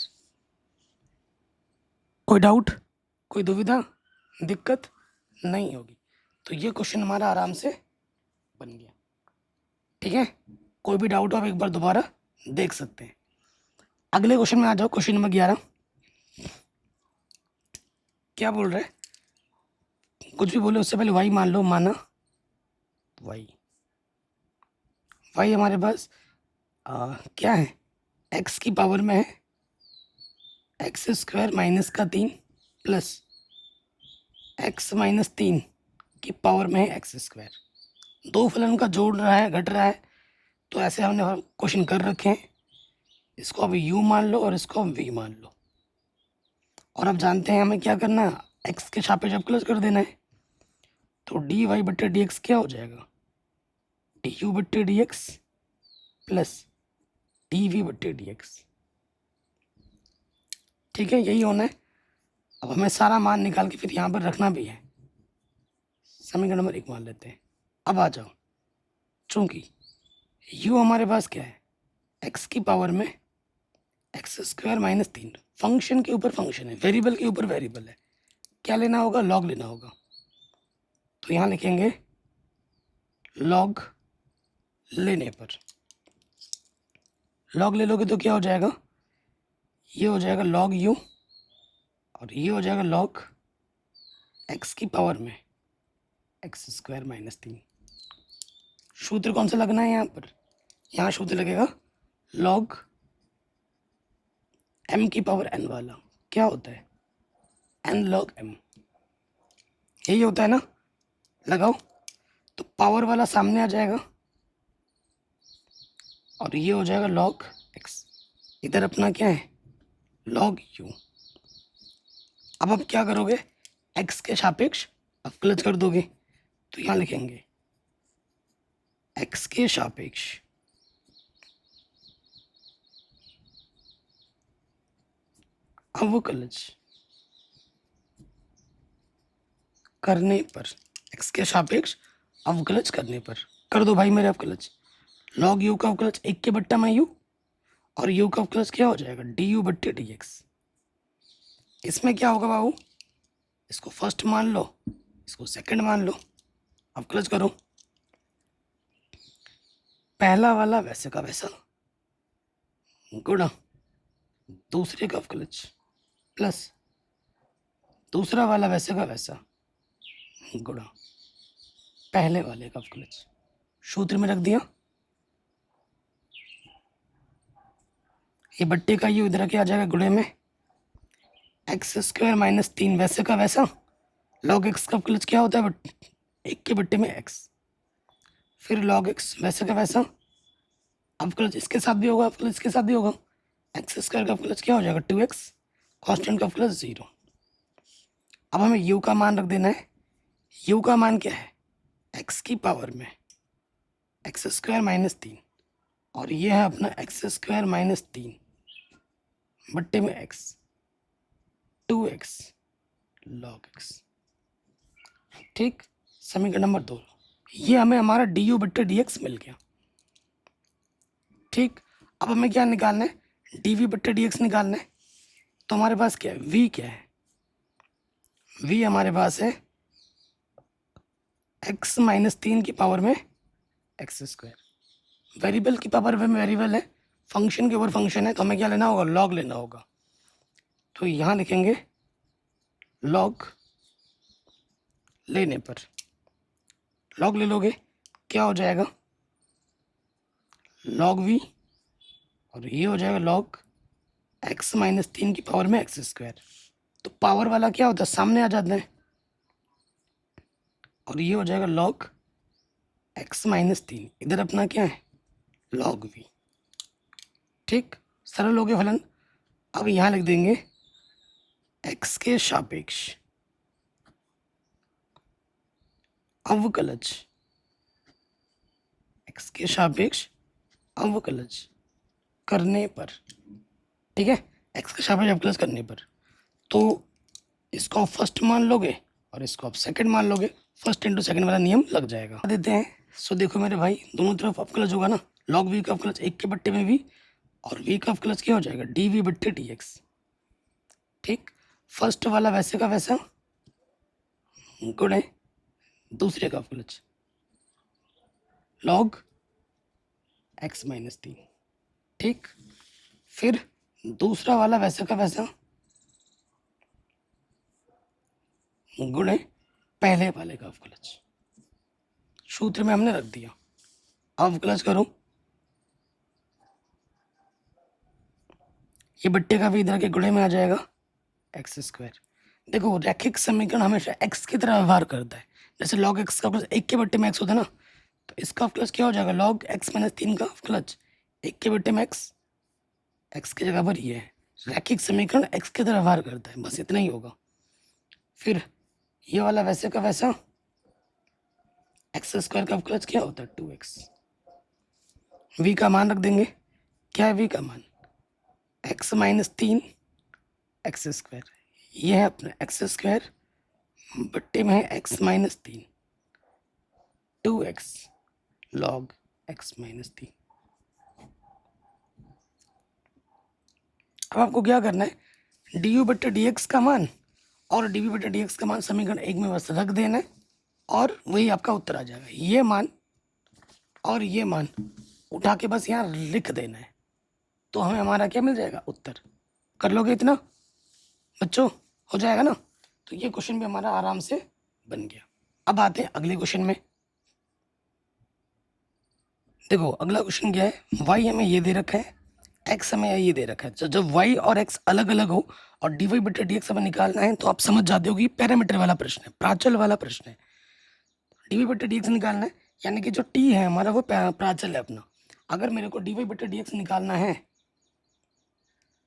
कोई डाउट, कोई दुविधा, दिक्कत नहीं होगी। तो ये क्वेश्चन हमारा आराम से बन गया, ठीक है। कोई भी डाउट हो आप एक बार दोबारा देख सकते हैं। अगले क्वेश्चन में आ जाओ, क्वेश्चन नंबर 11। क्या बोल रहे हैं, कुछ भी बोले उससे पहले y मान लो, माना y हमारे पास क्या है, x की पावर में है एक्स स्क्वायर माइनस का 3 प्लस x माइनस 3 की पावर में है एक्स स्क्वायर। दो फलन का जोड़ रहा है, घट रहा है, तो ऐसे हमने क्वेश्चन कर रखे हैं। इसको अब u मान लो और इसको अब v मान लो। और अब जानते हैं हमें क्या करना है, x के सापेक्ष अवकलज कर देना है। तो dy बट्टे dx क्या हो जाएगा, du बट्टे dx प्लस dv बट्टे dx, ठीक है, यही होना है। अब हमें सारा मान निकाल के फिर यहाँ पर रखना भी है। समीकरण नंबर 1 मान लेते हैं। अब आ जाओ, चूंकि u हमारे पास क्या है, x की पावर में एक्स स्क्वायर माइनस 3, फंक्शन के ऊपर फंक्शन है, वेरिएबल के ऊपर वेरिएबल है, क्या लेना होगा, लॉग लेना होगा। तो यहाँ लिखेंगे लॉग लेने पर, लॉग ले लोगे तो क्या हो जाएगा, ये हो जाएगा लॉग u और ये हो जाएगा लॉग x की पावर में एक्स स्क्वायर माइनस 3। सूत्र कौन सा लगना है यहाँ पर, यहाँ सूत्र लगेगा लॉग m की पावर n वाला क्या होता है, n log m, यही होता है ना। लगाओ तो पावर वाला सामने आ जाएगा और ये हो जाएगा log x। इधर अपना क्या है, log u। अब आप क्या करोगे, x के सापेक्ष अवकलज कर दोगे, तो यहाँ लिखेंगे x के सापेक्ष अवकलज करने पर, x के सापेक्ष अवकलज करने पर कर दो भाई मेरे अवकलज। log u का अवकलज 1 के बट्टा में u, और u का अवकलज क्या हो जाएगा, du बट्टे dx। इसमें क्या होगा बाबू, इसको फर्स्ट मान लो, इसको सेकंड मान लो, अवकलज करो। पहला वाला वैसे का वैसा गुणा दूसरे का अवकलज प्लस दूसरा वाला वैसे का वैसा गुणा पहले वाले का अवकलज, सूत्र में रख दिया। ये बट्टे का यू इधर के आ जाएगा गुणे में, एक्स स्क्वायर माइनस 3 वैसे का वैसा, लॉग एक्स का अवकलज क्या होता है, 1 के बट्टे में एक्स, फिर लॉग एक्स वैसे का वैसा, अवकलज इसके साथ भी होगा, अवकलज इसके साथ भी होगा। एक्स स्क्वायर का अवकलज क्या हो जाएगा 2x, कांस्टेंट का अवकलज 0। अब हमें u का मान रख देना है। u का मान क्या है, x की पावर में एक्स स्क्वायर माइनस 3, और ये है अपना एक्स स्क्वायर माइनस 3 बट्टे में x, 2x log x। ठीक, समीकरण नंबर 2, ये हमें हमारा du बट्टे dx मिल गया। ठीक, अब हमें क्या निकालना है, dv बट्टे dx निकालना है। तो हमारे पास क्या है, v क्या है, v हमारे पास है x माइनस 3 की पावर में एक्स स्क्वायर। वेरिएबल की पावर में वेरिएबल है, फंक्शन के ऊपर फंक्शन है, तो हमें क्या लेना होगा, लॉग लेना होगा। तो यहाँ लिखेंगे लॉग लेने पर, लॉग ले लोगे क्या हो जाएगा, लॉग v, और ये हो जाएगा लॉग x माइनस 3 की पावर में एक्स स्क्वायर। तो पावर वाला क्या होता है, सामने आ जाते हैं, और ये हो जाएगा लॉग x माइनस 3, इधर अपना क्या है, लॉग v। ठीक, सरल हो गया फलन। अब यहाँ लिख देंगे x के सापेक्ष अवकलज, x के सापेक्ष अवकलज करने पर। ठीक है, x के सापेक्ष अवकलज करने पर, तो इसको आप फर्स्ट मान लोगे और इसको आप सेकंड मान लोगे, फर्स्ट इंटू सेकंड वाला नियम लग जाएगा। देते हैं, सो देखो मेरे भाई, दोनों तरफ अवकलज होगा ना, लॉग v का अवकलज 1 के बट्टे में v, और v का अवकलज क्या हो जाएगा, dv बट्टे dx। ठीक, फर्स्ट वाला वैसे का वैसा गुणे दूसरे का अवकलज लॉग x माइनस 3। ठीक, फिर दूसरा वाला वैसे का वैसा गुणे पहले वाले का अवकलज, सूत्र में हमने रख दिया। अवकलज करो, ये बट्टे का भी इधर के गुणे में आ जाएगा एक्स स्क्वायर। देखो रैखिक समीकरण हमेशा x की तरह व्यवहार करता है, जैसे log x का अवकलज 1 के बट्टे में x होता है ना, तो इसका अवकलज क्या हो जाएगा, log x माइनस 3 का अवकलज 1 के बट्टे में x की जगह पर ये है। रैखिक समीकरण x की तरह व्यवहार करता है, बस इतना ही होगा। फिर ये वाला वैसे का वैसा, एक्स स्क्वायर का अवकलज क्या होता है 2x। v का मान रख देंगे, क्या है v का मान, x माइनस 3 एक्स स्क्वायर, ये है अपना एक्स स्क्वायर बट्टे में है x minus 3, 2x log x minus 3। अब आपको क्या करना है, du बट्टे dx का मान और dv बट्टे dx का मान समीकरण 1 में बस रख देना है, और वही आपका उत्तर आ जाएगा। ये मान और ये मान उठा के बस यहाँ लिख देना है, तो हमें हमारा क्या मिल जाएगा, उत्तर। कर लोगे इतना बच्चों, हो जाएगा ना। तो ये क्वेश्चन भी हमारा आराम से बन गया। अब आते हैं अगले क्वेश्चन में। देखो अगला क्वेश्चन क्या है, y हमें ये दे रखा है, एक्स हमें ये दे रखा है, जब वाई और एक्स अलग अलग हो और डी वाई बटे डी एक्स हमें निकालना है, तो आप समझ जाते हो कि पैरामीटर वाला प्रश्न है, प्राचल वाला प्रश्न है। डी वाई बटे डी एक्स निकालना है, यानी कि जो टी है हमारा वो प्राचल है अपना। अगर मेरे को डी वाई बटे डी एक्स निकालना है,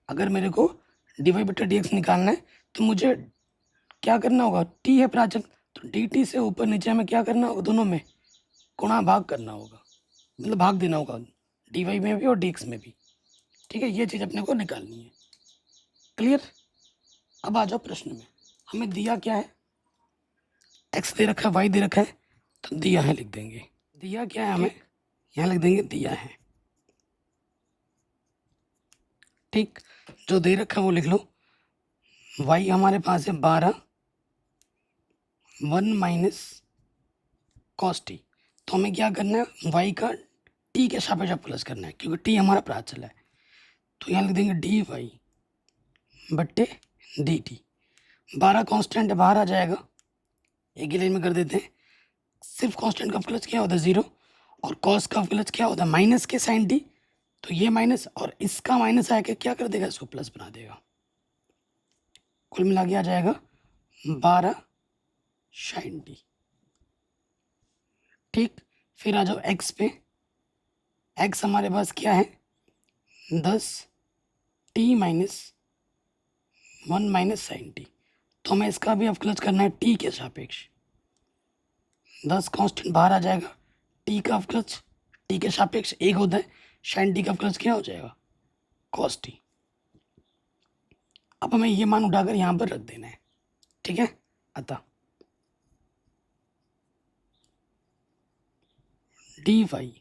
अगर मेरे को डी वाई बटे डी एक्स निकालना है, तो मुझे क्या करना होगा, टी है प्राचल, तो डी टी से ऊपर नीचे हमें क्या करना होगा, दोनों में गुणा भाग करना होगा, मतलब भाग देना होगा, डी वाई में भी और डी एक्स में भी। ठीक है, ये चीज़ अपने को निकालनी है। क्लियर। अब आ जाओ प्रश्न में, हमें दिया क्या है, एक्स दे रखा है, वाई दे रखा है, तो दिया है लिख देंगे। दिया क्या है हमें, यहाँ लिख देंगे दिया है। ठीक, जो दे रखा है वो लिख लो। वाई हमारे पास है 12 1 माइनस कॉस टी। तो हमें क्या करना है, वाई का टी के सापेक्ष प्लस करना है, क्योंकि टी हमारा प्राचल है। तो यहाँ लिख देंगे डी वाई बट्टे डी टी। 12 कॉन्स्टेंट बाहर आ जाएगा, एक ही लाइन में कर देते हैं। सिर्फ कांस्टेंट का अवकलज क्या होता है, 0, और कॉस का अवकलज क्या होता है, माइनस के साइन डी। तो ये माइनस और इसका माइनस आके क्या कर देगा, इसको प्लस बना देगा। कुल मिला के आ जाएगा 12 साइन डी। ठीक, फिर आ जाओ एक्स पे। एक्स हमारे पास क्या है, 10 t minus 1 minus sine t. तो हमें इसका भी अवकलज करना है टी के सापेक्ष। 10 कांस्टेंट बाहर आ जाएगा, टी का अवकलज टी के सापेक्ष 1 होता है, साइन टी का अवकलज क्या हो जाएगा, कॉस टी। अब हमें ये मान उठाकर यहाँ पर रख देना है। ठीक है, अतः डी वाई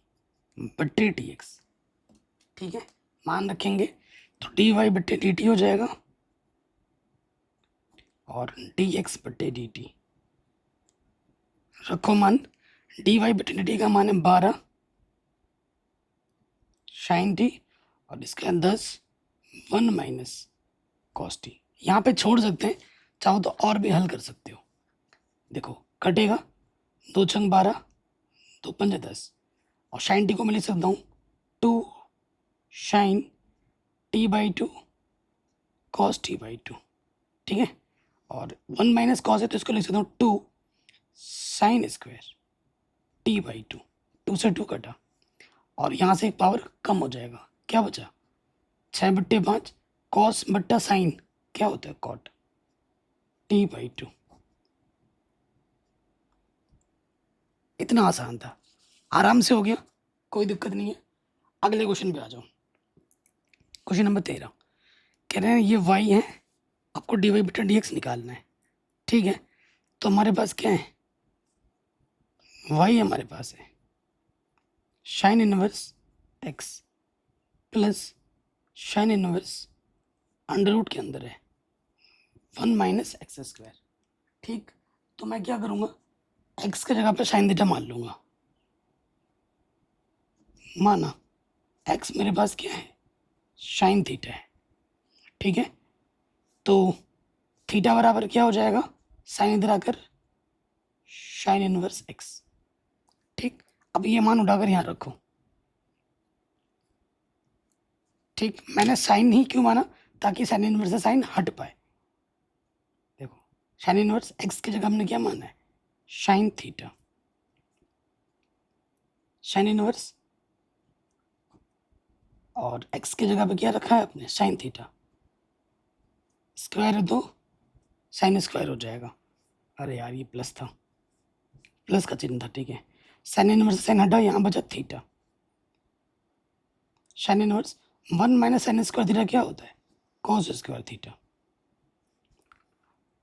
बट्टे डी एक्स, ठीक है, मान रखेंगे तो डी वाई बट्टे डी टी हो जाएगा और डी एक्स बट्टे डी टी। रखो मान, डी वाई बट्टे डी टी का मान है 12 साइन टी और इसका 10 1 माइनस कॉस टी। यहाँ पे छोड़ सकते हैं, चाहो तो और भी हल कर सकते हो। देखो कटेगा, 2 छंग 12 2 पंजे 10, और साइन टी को मैं लिख सकता हूँ 2 sine t by 2 cos t by 2। ठीक है, और 1 माइनस कॉस है तो इसको लिख सकता हूँ 2 साइन स्क्वायर टी बाई 2। 2 से 2 कटा और यहाँ से एक पावर कम हो जाएगा, क्या बचा 6/5 कॉस बट्टा साइन क्या होता है, कॉट टी बाई 2। इतना आसान था, आराम से हो गया, कोई दिक्कत नहीं है। अगले क्वेश्चन पे आ जाओ। क्वेश्चन नंबर 13 कह रहे हैं ये y है, आपको डी वाई बटा डी एक्स निकालना है। ठीक है, तो हमारे पास क्या है, y हमारे पास है sine inverse x plus sine inverse under root के अंदर है 1 माइनस एक्स स्क्वायर। ठीक, तो मैं क्या करूँगा, x की जगह पे साइन थीटा मान लूँगा। माना x मेरे पास क्या है, साइन थीटा है। ठीक है, तो थीटा बराबर क्या हो जाएगा, साइन इधर आकर साइन इनवर्स x। ठीक, अब ये मान उठाकर यहाँ रखो। ठीक, मैंने साइन ही क्यों माना, ताकि साइन इनवर्स से साइन हट पाए। देखो साइन इनवर्स x की जगह हमने क्या माना है, साइन थीटा, साइन इनवर्स, और x की जगह पे क्या रखा है अपने, साइन थीटा। स्क्वायर है तो साइन स्क्वायर हो जाएगा। अरे यार ये प्लस था, प्लस का चिन्ह था। ठीक है, साइन इनवर्स साइन हटा, यहाँ बचा theta. Sine inverse 1 minus sine square theta क्या होता है, कॉस स्क्वायर थीटा।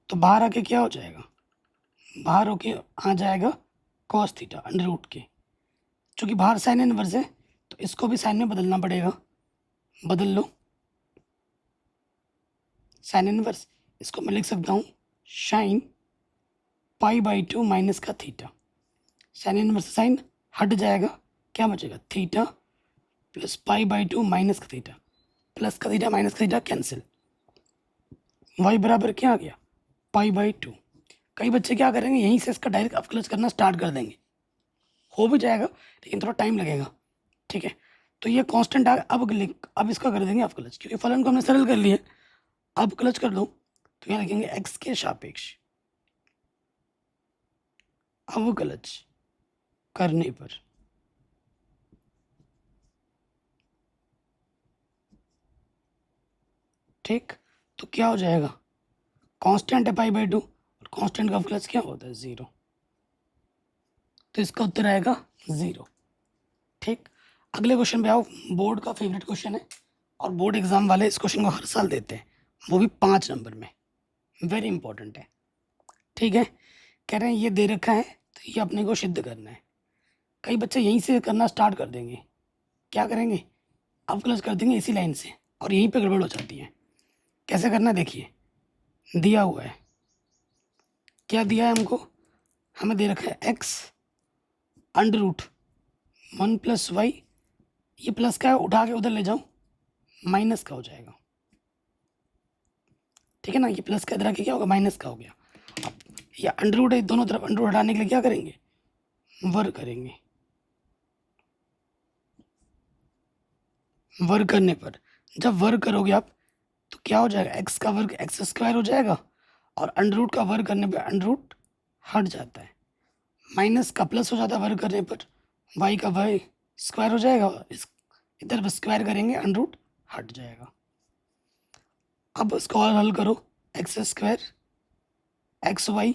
तो बाहर आके क्या हो जाएगा, बाहर होके आ जाएगा कॉस थीटा अंडर रूट के। चूँकि बाहर साइन इनवर्स है तो इसको भी साइन में बदलना पड़ेगा, बदल लो। साइन इनवर्स इसको मैं लिख सकता हूँ साइन पाई बाई 2 माइनस का थीटा। साइन इनवर्स साइन हट जाएगा, क्या बचेगा, theta plus pi by 2 minus का थीटा। प्लस का थीटा माइनस का थीटा कैंसिल, वाई बराबर क्या आ गया, पाई बाई 2। कई बच्चे क्या करेंगे, यहीं से इसका डायरेक्ट अवकलज करना स्टार्ट कर देंगे, हो भी जाएगा लेकिन थोड़ा टाइम लगेगा। ठीक है, तो ये कांस्टेंट आ अब इसका कर देंगे अवकलज, क्योंकि फलन को हमने सरल कर लिया। अवकलज कर दो तो यहाँ लिखेंगे x के सापेक्ष अवकलज करने पर ठीक, तो क्या हो जाएगा, कांस्टेंट है π/2 और कांस्टेंट का अवकलज क्या होता है 0, तो इसका उत्तर आएगा 0। ठीक, अगले क्वेश्चन पे आओ। बोर्ड का फेवरेट क्वेश्चन है और बोर्ड एग्जाम वाले इस क्वेश्चन को हर साल देते हैं, वो भी 5 नंबर में, वेरी इंपॉर्टेंट है। ठीक है, कह रहे हैं ये दे रखा है तो ये अपने को सिद्ध करना है। कई बच्चे यहीं से करना स्टार्ट कर देंगे, क्या करेंगे, अवकलज कर देंगे इसी लाइन से और यहीं पे गड़बड़ हो जाती है। कैसे करना है देखिए, दिया हुआ है, क्या दिया है हमको, हमें दे रखा है x √1 + y, ये प्लस का है उठा के उधर ले जाओ माइनस का हो जाएगा। ठीक है ना, ये प्लस का इधर आके क्या होगा माइनस का हो गया। अब ये अंडर है, दोनों तरफ अंडर हटाने के लिए क्या करेंगे, वर्ग करेंगे। वर्ग करने पर जब वर्ग करोगे आप तो क्या हो जाएगा, x का वर्ग x² हो जाएगा और अंडर का वर्ग करने पर अंडर हट जाता है, माइनस का प्लस हो जाता है वर्ग करने पर, y का y² हो जाएगा, इस इधर स्क्वायर करेंगे अंडर हट जाएगा। अब इसको और हल करो, x² xy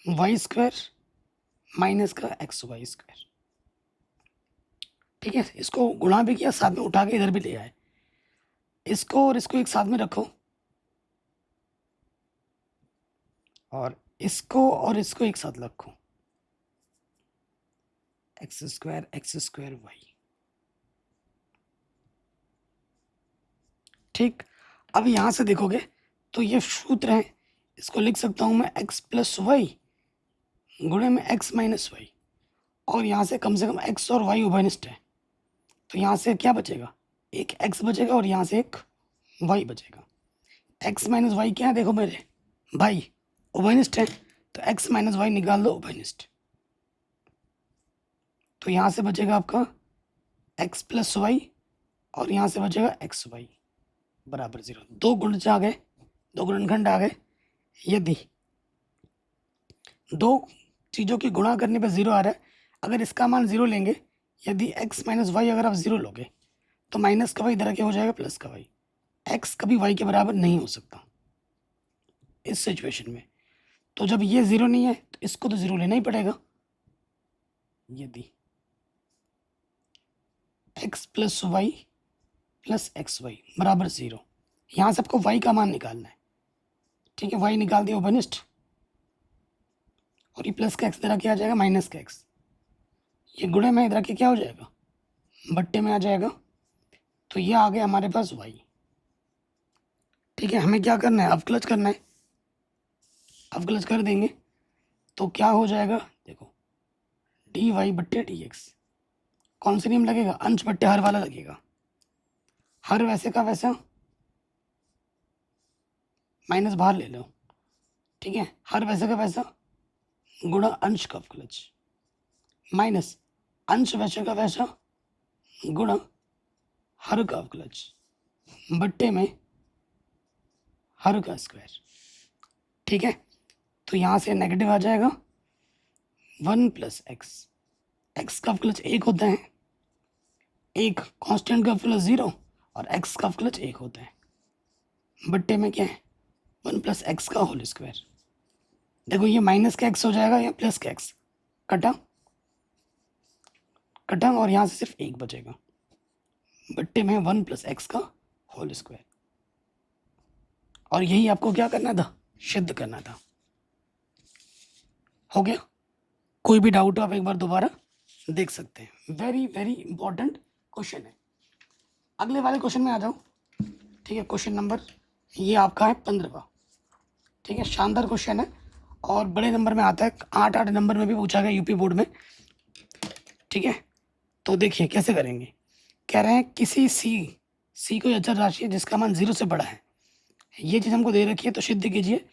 y² माइनस का xy²। ठीक है, इसको गुणा भी किया, साथ में उठा के इधर भी ले आए। इसको और इसको एक साथ में रखो और इसको एक साथ रखो, x² y। ठीक, अब यहां से देखोगे तो ये सूत्र है, इसको लिख सकता हूं मैं x + y गुणे में x - y, और यहाँ से कम x और y उभयनिष्ठ है, तो यहाँ से क्या बचेगा, एक x बचेगा और यहाँ से एक y बचेगा। x - y क्या है, देखो मेरे भाई उभयनिष्ठ है, तो x - y निकाल दो उभयनिष्ठ, तो यहाँ से बचेगा आपका x + y और यहाँ से बचेगा xy बराबर 0। दो गुणज आ गए, दो गुणनखंड आ गए। यदि दो चीज़ों की गुणा करने पे 0 आ रहा है, अगर इसका मान 0 लेंगे, यदि x - y अगर आप 0 लोगे तो माइनस का y इधर क्या हो जाएगा प्लस का y, x कभी y के बराबर नहीं हो सकता इस सिचुएशन में। तो जब ये 0 नहीं है तो इसको तो 0 लेना ही पड़ेगा। यदि x + y + xy बराबर 0, यहाँ से आपको y का मान निकालना है। ठीक है, y निकाल दिया उभयनिष्ठ, और ये प्लस का x इधर क्या आ जाएगा माइनस का x, ये गुणे में इधर के क्या हो जाएगा बट्टे में आ जाएगा, तो ये आ गया हमारे पास y। ठीक है, हमें क्या करना है, अवकलज करना है, अवकलज कर देंगे तो क्या हो जाएगा, देखो dy/dx, कौन सा नियम लगेगा, अंश बट्टे हर वाला लगेगा, हर वैसे का वैसा माइनस बाहर ले लो। ठीक है, हर वैसे का वैसा गुणा अंश का अवकलज माइनस अंश वैसे का वैसा गुणा हर का अवकलज बट्टे में हर का स्क्वायर। ठीक है, तो यहाँ से नेगेटिव आ जाएगा 1 + x का अवकलज 1 होता है, एक कांस्टेंट का अवकलज 0 और x का अवकलज 1 होता है, बट्टे में क्या है 1 + x का होल स्क्वायर। देखो ये माइनस का x हो जाएगा या प्लस का x, कटा कटा और यहाँ से सिर्फ 1 बचेगा, बट्टे में 1 + x का होल स्क्वायर। और यही आपको क्या करना था, सिद्ध करना था। हो गया, कोई भी डाउट हो आप एक बार दोबारा देख सकते हैं, वेरी वेरी इंपॉर्टेंट क्वेश्चन है। अगले वाले क्वेश्चन में आ जाओ। ठीक है, क्वेश्चन नंबर ये आपका है 15वां। ठीक है, शानदार क्वेश्चन है और बड़े नंबर में आता है, 8 नंबर में भी पूछा गया यूपी बोर्ड में। ठीक है, तो देखिए कैसे करेंगे। कह रहे हैं किसी सी कोई अचर राशि है जिसका मान 0 से बड़ा है, ये चीज़ हमको दे रखी है, तो सिद्ध कीजिए।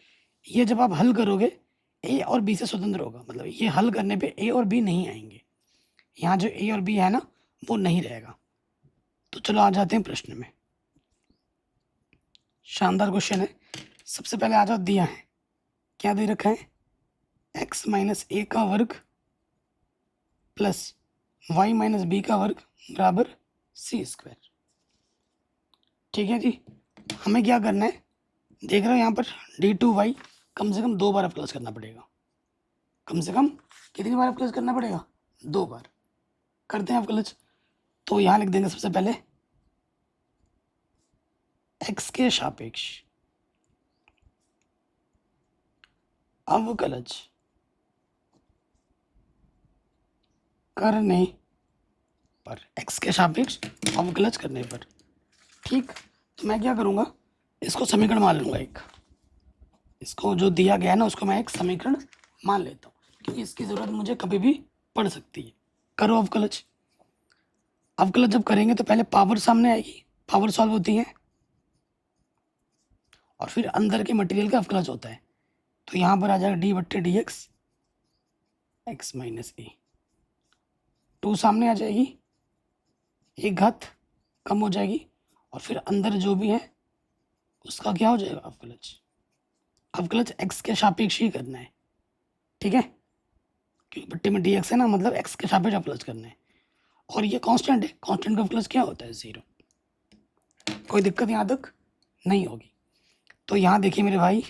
ये जब आप हल करोगे ए और बी से स्वतंत्र होगा, मतलब ये हल करने पे ए और बी नहीं आएंगे। यहाँ जो ए और बी है ना वो नहीं रहेगा। तो चलो आ जाते हैं प्रश्न में। शानदार क्वेश्चन है। सबसे पहले आ जाओ, दिया है क्या दे रखा है, x माइनस ए का वर्ग प्लस y माइनस बी का वर्ग बराबर सी स्क्वायर। ठीक है जी। हमें क्या करना है, देख रहे हो यहाँ पर d2y कम से कम 2 बार अप्लास करना पड़ेगा। कम से कम कितनी बार अप्लास करना पड़ेगा, 2 बार। करते हैं अप्लास। तो यहाँ लिख देंगे सबसे पहले x के सापेक्ष अवकलज करने पर, x के सापेक्ष अवकलज करने पर। ठीक, तो मैं क्या करूँगा, इसको समीकरण मान लूँगा एक। इसको जो दिया गया है ना, उसको मैं एक समीकरण मान लेता हूँ, क्योंकि इसकी ज़रूरत मुझे कभी भी पड़ सकती है। करो अवकलज। अवकलज जब करेंगे तो पहले पावर सामने आएगी, पावर सॉल्व होती है, और फिर अंदर के मटेरियल का अवकलज होता है। तो यहाँ पर आ जाएगा डी बट्टे डी एक्स, एक्स माइनस ए। 2 सामने आ जाएगी, एक घात कम हो जाएगी, और फिर अंदर जो भी है उसका क्या हो जाएगा, अवकलज। अवकलज एक्स के सापेक्ष ही करना है। ठीक है, क्योंकि बट्टे में डी एक्स है ना, मतलब एक्स के सापेक्ष अवकलज करना है। और ये कांस्टेंट है, कांस्टेंट का अवकलज क्या होता है, 0। कोई दिक्कत यहाँ तक नहीं होगी। तो यहाँ देखिए मेरे भाई,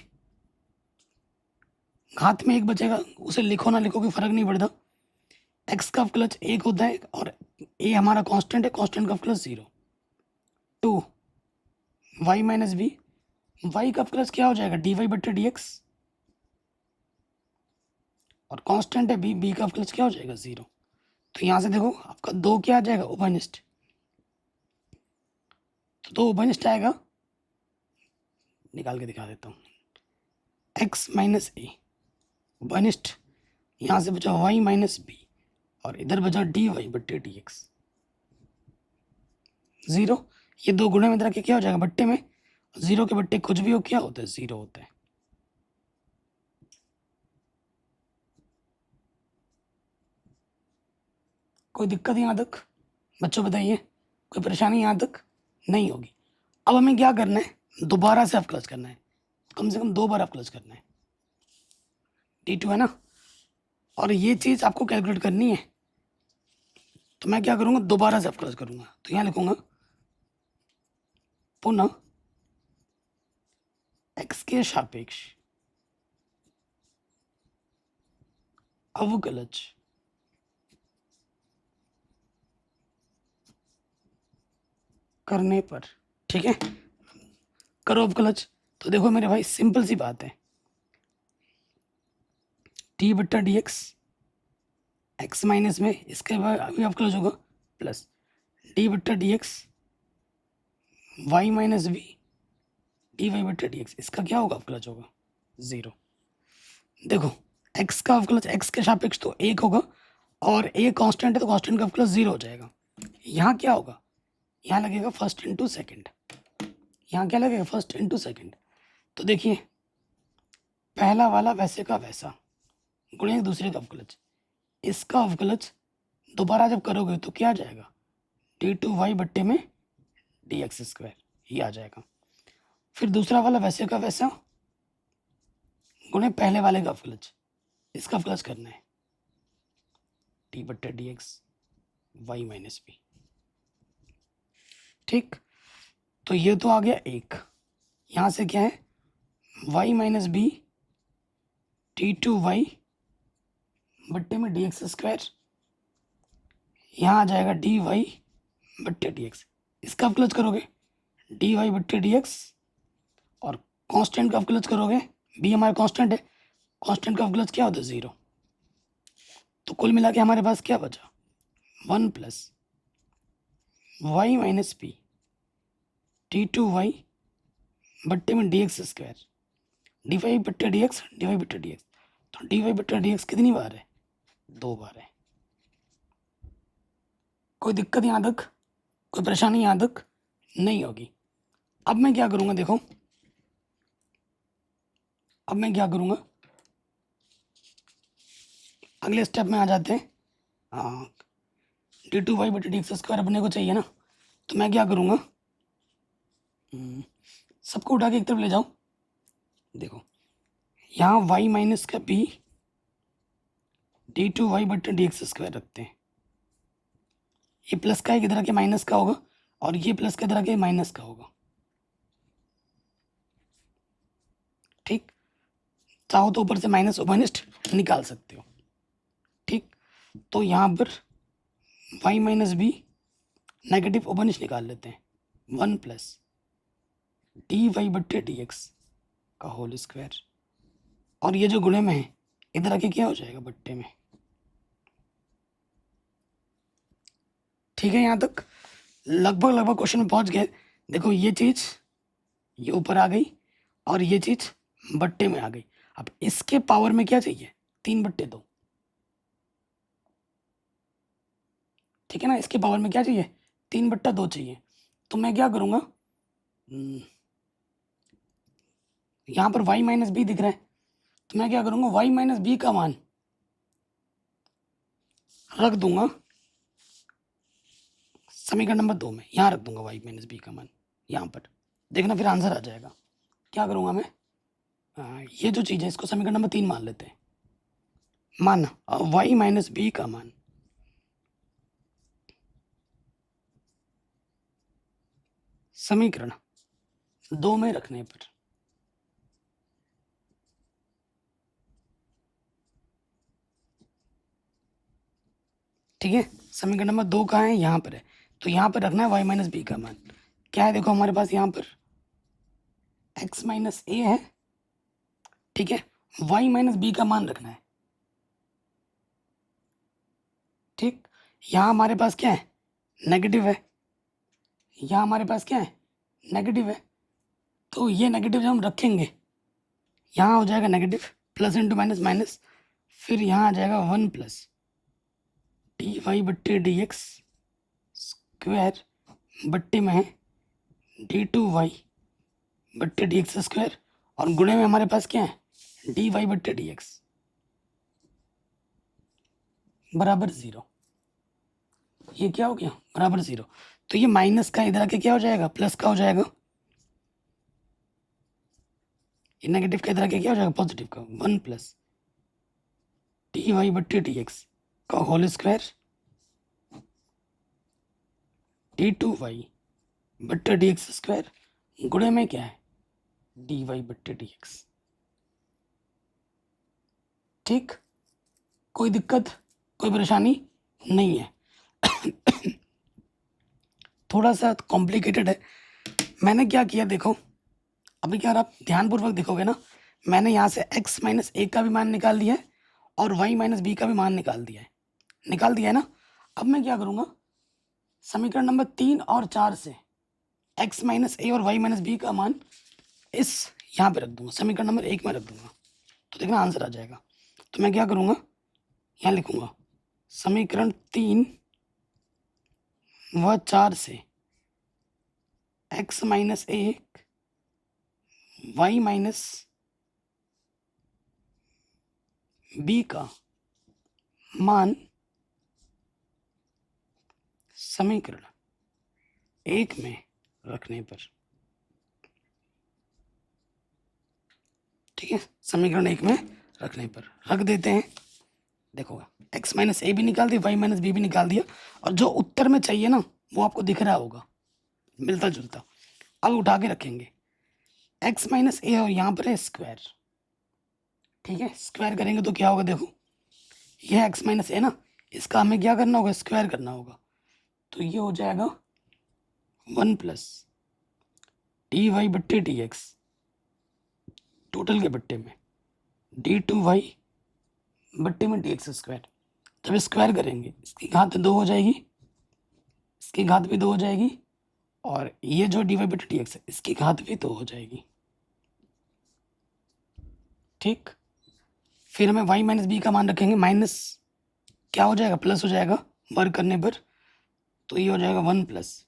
घात में 1 बचेगा, उसे लिखो ना लिखो कोई फर्क नहीं पड़ता। एक्स का अवकलज 1 होता है, और ए हमारा कांस्टेंट है, कांस्टेंट का अवकलज 0। 2 वाई माइनस बी, वाई का अवकलज क्या हो जाएगा, डी वाई बट्टे डी एक्स, और कांस्टेंट है बी, बी का अवकलज क्या हो जाएगा, 0। तो यहाँ से देखो आपका 2 क्या आ जाएगा, उभयनिष्ठ। तो 2 उभयनिष्ठ आएगा, निकाल के दिखा देता हूँ। एक्स माइनस ए उभयनिष्ठ, यहाँ से बचा वाई माइनस बी, और इधर बचा डी वाई बट्टे डी एक्स, 0। ये 2 गुणे में रख के क्या हो जाएगा, बट्टे में 0 के बट्टे कुछ भी हो क्या होता है, 0 होता है। कोई दिक्कत यहाँ तक बच्चों बताइए, कोई परेशानी यहाँ तक नहीं होगी। अब हमें क्या करना है, दोबारा से अवकलज करना है, कम से कम 2 बार अवकलज करना है। d2 है ना, और ये चीज़ आपको कैलकुलेट करनी है। तो मैं क्या करूँगा, दोबारा से अवकलज करूँगा। तो यहाँ लिखूँगा पुनः x के सापेक्ष अवकलज करने पर। ठीक है, करो अवकलज। तो देखो मेरे भाई, सिंपल सी बात है, टी बट्टा डी एक्स, एक्स माइनस में इसके बाद अभी अवकलज होगा, प्लस डी बट्टा d x y minus b d y बट्टा डी एक्स, इसका क्या होगा, अवकलज होगा 0। देखो x का अवकलज x के सापेक्ष तो 1 होगा, और a कांस्टेंट है तो कांस्टेंट का अवकलज 0 हो जाएगा। यहाँ क्या होगा, यहाँ लगेगा फर्स्ट इंटू सेकेंड। यहाँ क्या लगेगा, फर्स्ट इंटू सेकेंड। तो देखिए पहला वाला वैसे का वैसा गुणे दूसरे का अवकलज, इसका अवकलज दोबारा जब करोगे तो क्या आ जाएगा, d2y बट्टे में dx स्क्वायर, ये आ जाएगा। फिर दूसरा वाला वैसे का वैसा गुणे पहले वाले का अवकलज, इसका अवकलज करना है, टी बट्टे d x y minus b. ठीक, तो ये तो आ गया एक। यहाँ से क्या है, y minus b t two y बट्टे में डी एक्स स्क्वायर, यहाँ आ जाएगा डी वाई बट्टे डी एक्स। इसका अवकलज करोगे डी वाई बट्टे डी एक्स, और कांस्टेंट का अवकलज करोगे, बी हमारा कांस्टेंट है, कांस्टेंट का अवकलज क्या होता है, 0। तो कुल मिला के हमारे पास क्या बचा, 1 plus y minus b t two y बट्टे में d x square, d y बट्टे डी एक्स, डी वाई बट्टे डी एक्स। तो डी वाई बट्टे डी एक्स कितनी बार है, 2 बार है। कोई दिक्कत यहाँ तक, कोई परेशानी यहाँ तक नहीं होगी। अब मैं क्या करूँगा, देखो अब मैं क्या करूँगा, अगले स्टेप में आ जाते हैं। d2y बटे डी एक्स स्क्वायर अपने को चाहिए ना, तो मैं क्या करूँगा, सबको उठा के एक तरफ ले जाओ। देखो यहाँ y माइनस का b d2y बटे डी एक्स स्क्वायर रखते हैं। ये प्लस का एक इधर के माइनस का होगा और ये प्लस का इधर के माइनस का होगा। ठीक, चाहो तो ऊपर से माइनस ओपनिस्ट निकाल सकते हो। ठीक, तो यहाँ पर y माइनस बी नेगेटिव ओपनिस्ट निकाल लेते हैं, 1 प्लस डी वाई बट्टे डी एक्स का होल स्क्वायर, और ये जो गुणे में है इधर आके क्या हो जाएगा, बट्टे में। ठीक है, यहाँ तक लगभग क्वेश्चन में पहुँच गए। देखो ये चीज़ ये ऊपर आ गई और ये चीज़ बट्टे में आ गई। अब इसके पावर में क्या चाहिए, 3/2। ठीक है ना, इसके पावर में क्या चाहिए, 3/2 चाहिए। तो मैं क्या करूँगा, यहाँ पर y माइनस बी दिख रहा है, तो मैं क्या करूँगा, y माइनस बी का मान रख दूंगा समीकरण नंबर 2 में, यहाँ रख दूंगा y माइनस बी का मान यहाँ पर। देखना फिर आंसर आ जाएगा। क्या करूँगा मैं, ये जो चीज़ है इसको समीकरण नंबर 3 मान लेते हैं। मान y माइनस बी का मान समीकरण 2 में रखने पर ठीक है, समीकरण नंबर 2 कहाँ है, यहाँ पर है, तो यहाँ पर रखना है y माइनस बी का मान। क्या है, देखो हमारे पास यहाँ पर x माइनस ए है। ठीक है, y माइनस बी का मान रखना है। ठीक, यहाँ हमारे पास क्या है, नेगेटिव है, यहाँ हमारे पास क्या है, नेगेटिव है। तो ये नेगेटिव जब हम रखेंगे यहाँ हो जाएगा negative, plus into minus minus, फिर यहाँ आ जाएगा 1 प्लस डी वाई बट्टे डी एक्स स्क्वायर बट्टे में है d2y बट्टे डी एक्स स्क्वायर, और गुणे में हमारे पास क्या है, dy बट्टे डी एक्स बराबर 0। ये क्या हो गया, बराबर 0। तो ये माइनस का इधर आके क्या हो जाएगा, प्लस का हो जाएगा। ये नेगेटिव का इधर आके क्या हो जाएगा, पॉजिटिव का, 1 प्लस डी वाई बट्टे डी एक्स का होल स्क्वायर d2y बट्टे डी एक्स स्क्वायर, गुणे में क्या है, dy बट्टे डी एक्स। ठीक, कोई दिक्कत, कोई परेशानी नहीं है। थोड़ा सा कॉम्प्लिकेटेड है। मैंने क्या किया, देखो अभी क्या आप ध्यानपूर्वक देखोगे ना, मैंने यहाँ से x माइनस ए का भी मान निकाल दिया है और y माइनस बी का भी मान निकाल दिया है ना। अब मैं क्या करूँगा, समीकरण नंबर 3 और 4 से x माइनस ए और y माइनस बी का मान इस यहाँ पे रख दूंगा, समीकरण नंबर 1 में रख दूंगा, तो देखना आंसर आ जाएगा। तो मैं क्या करूँगा, यहाँ लिखूँगा समीकरण 3 व 4 से x माइनस ए y माइनस बी का मान समीकरण 1 में रखने पर। ठीक है, समीकरण 1 में रखने पर रख देते हैं। देखो x माइनस ए भी निकाल दिया, y माइनस बी भी निकाल दिया, और जो उत्तर में चाहिए ना वो आपको दिख रहा होगा मिलता जुलता। अब उठा के रखेंगे x माइनस ए और यहाँ पर है स्क्वायर। ठीक है, स्क्वायर करेंगे तो क्या होगा, देखो यह x माइनस ए ना, इसका हमें क्या करना होगा, स्क्वायर करना होगा। तो ये हो जाएगा 1 प्लस डी वाई बट्टे डी एक्स टोटल के बट्टे में d2y बट्टे में डी एक्स स्क्वायर। जब स्क्वायर करेंगे इसकी घात 2 हो जाएगी, इसकी घात भी 2 हो जाएगी, और ये जो डी वाई बट्टे डी एक्स है इसकी घात भी 2 हो जाएगी। ठीक, फिर हमें y माइनस बी का मान रखेंगे, माइनस क्या हो जाएगा, प्लस हो जाएगा वर्ग करने पर, तो ये हो जाएगा 1 प्लस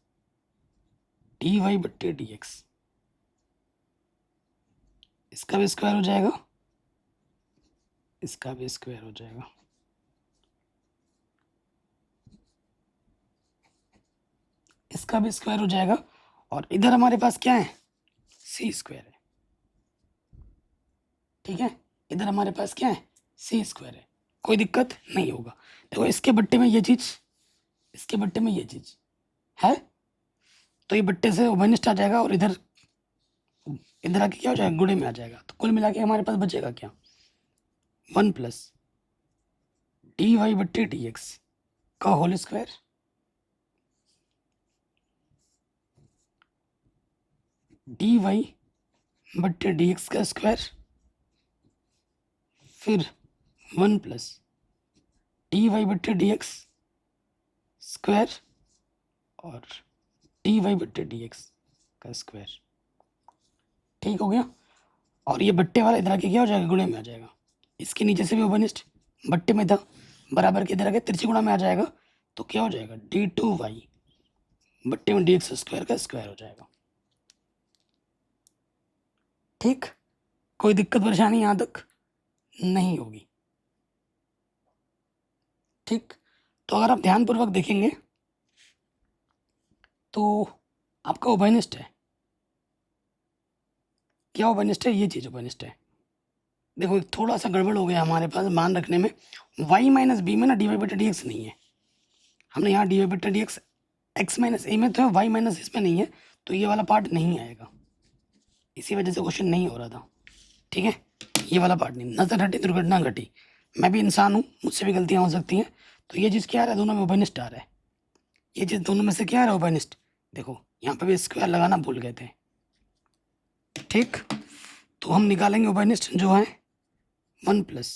डी वाई बट्टे डी एक्स, इसका भी स्क्वायर हो जाएगा, इसका भी स्क्वायर हो जाएगा। इसका भी स्क्वायर हो जाएगा, और इधर हमारे पास क्या है, सी स्क्वायर है। ठीक है, इधर हमारे पास क्या है, सी स्क्वायर है, कोई दिक्कत नहीं होगा। देखो इसके बट्टे में ये चीज़, इसके बट्टे में ये चीज़ है, तो ये बट्टे से ओबेनिस्ट आ जाएगा, और इधर इधर आके क्या हो जाएगा, गुणे में आ जाएगा। तो कुल मिला के हमारे पास बचेगा क्या, 1 प्लस डी वाई बट्टे डी एक्स का होल स्क्वायर, डी वाई बट्टे डी एक्स का स्क्वायर, फिर 1 प्लस डी वाई बट्टे डी एक्स स्क्वायर और डी वाई बट्टे डी एक्स का स्क्वायर। ठीक हो गया, और ये बट्टे वाला इधर आके क्या हो जाएगा, गुणे में आ जाएगा। इसके नीचे से भी ओबनिस्ट बट्टे में था, बराबर के इधर आके तिरछी गुणा में आ जाएगा, तो क्या हो जाएगा, d2y बट्टे में dx स्क्वायर का स्क्वायर हो जाएगा। ठीक, कोई दिक्कत परेशानी यहाँ तक नहीं होगी। ठीक, तो अगर आप ध्यानपूर्वक देखेंगे तो आपका ओबनिस्ट है, क्या ओबनिस्ट है, ये चीज़ ओबनिस्ट है। देखो एक थोड़ा सा गड़बड़ हो गया हमारे पास मान रखने में, y माइनस बी में ना डी वाई बटे डी एक्स नहीं है, हमने यहाँ डी वाई बटे डी एक्स एक्स माइनस ए में तो है, वाई माइनस इसमें नहीं है, तो ये वाला पार्ट नहीं आएगा, इसी वजह से क्वेश्चन नहीं हो रहा था। ठीक है, ये वाला पार्ट नहीं, नजर हटी दुर्घटना घटी, मैं भी इंसान हूँ, मुझसे भी गलतियाँ हो सकती हैं। तो ये चीज़ क्या आ रहा है, दोनों में ओबनिस्ट आ रहा है, ये चीज़ दोनों में से क्या आ रहा है, ओबनिस्ट। देखो यहाँ पे भी स्क्वायर लगाना भूल गए थे। ठीक, तो हम निकालेंगे ओबनिस्ट जो है 1 प्लस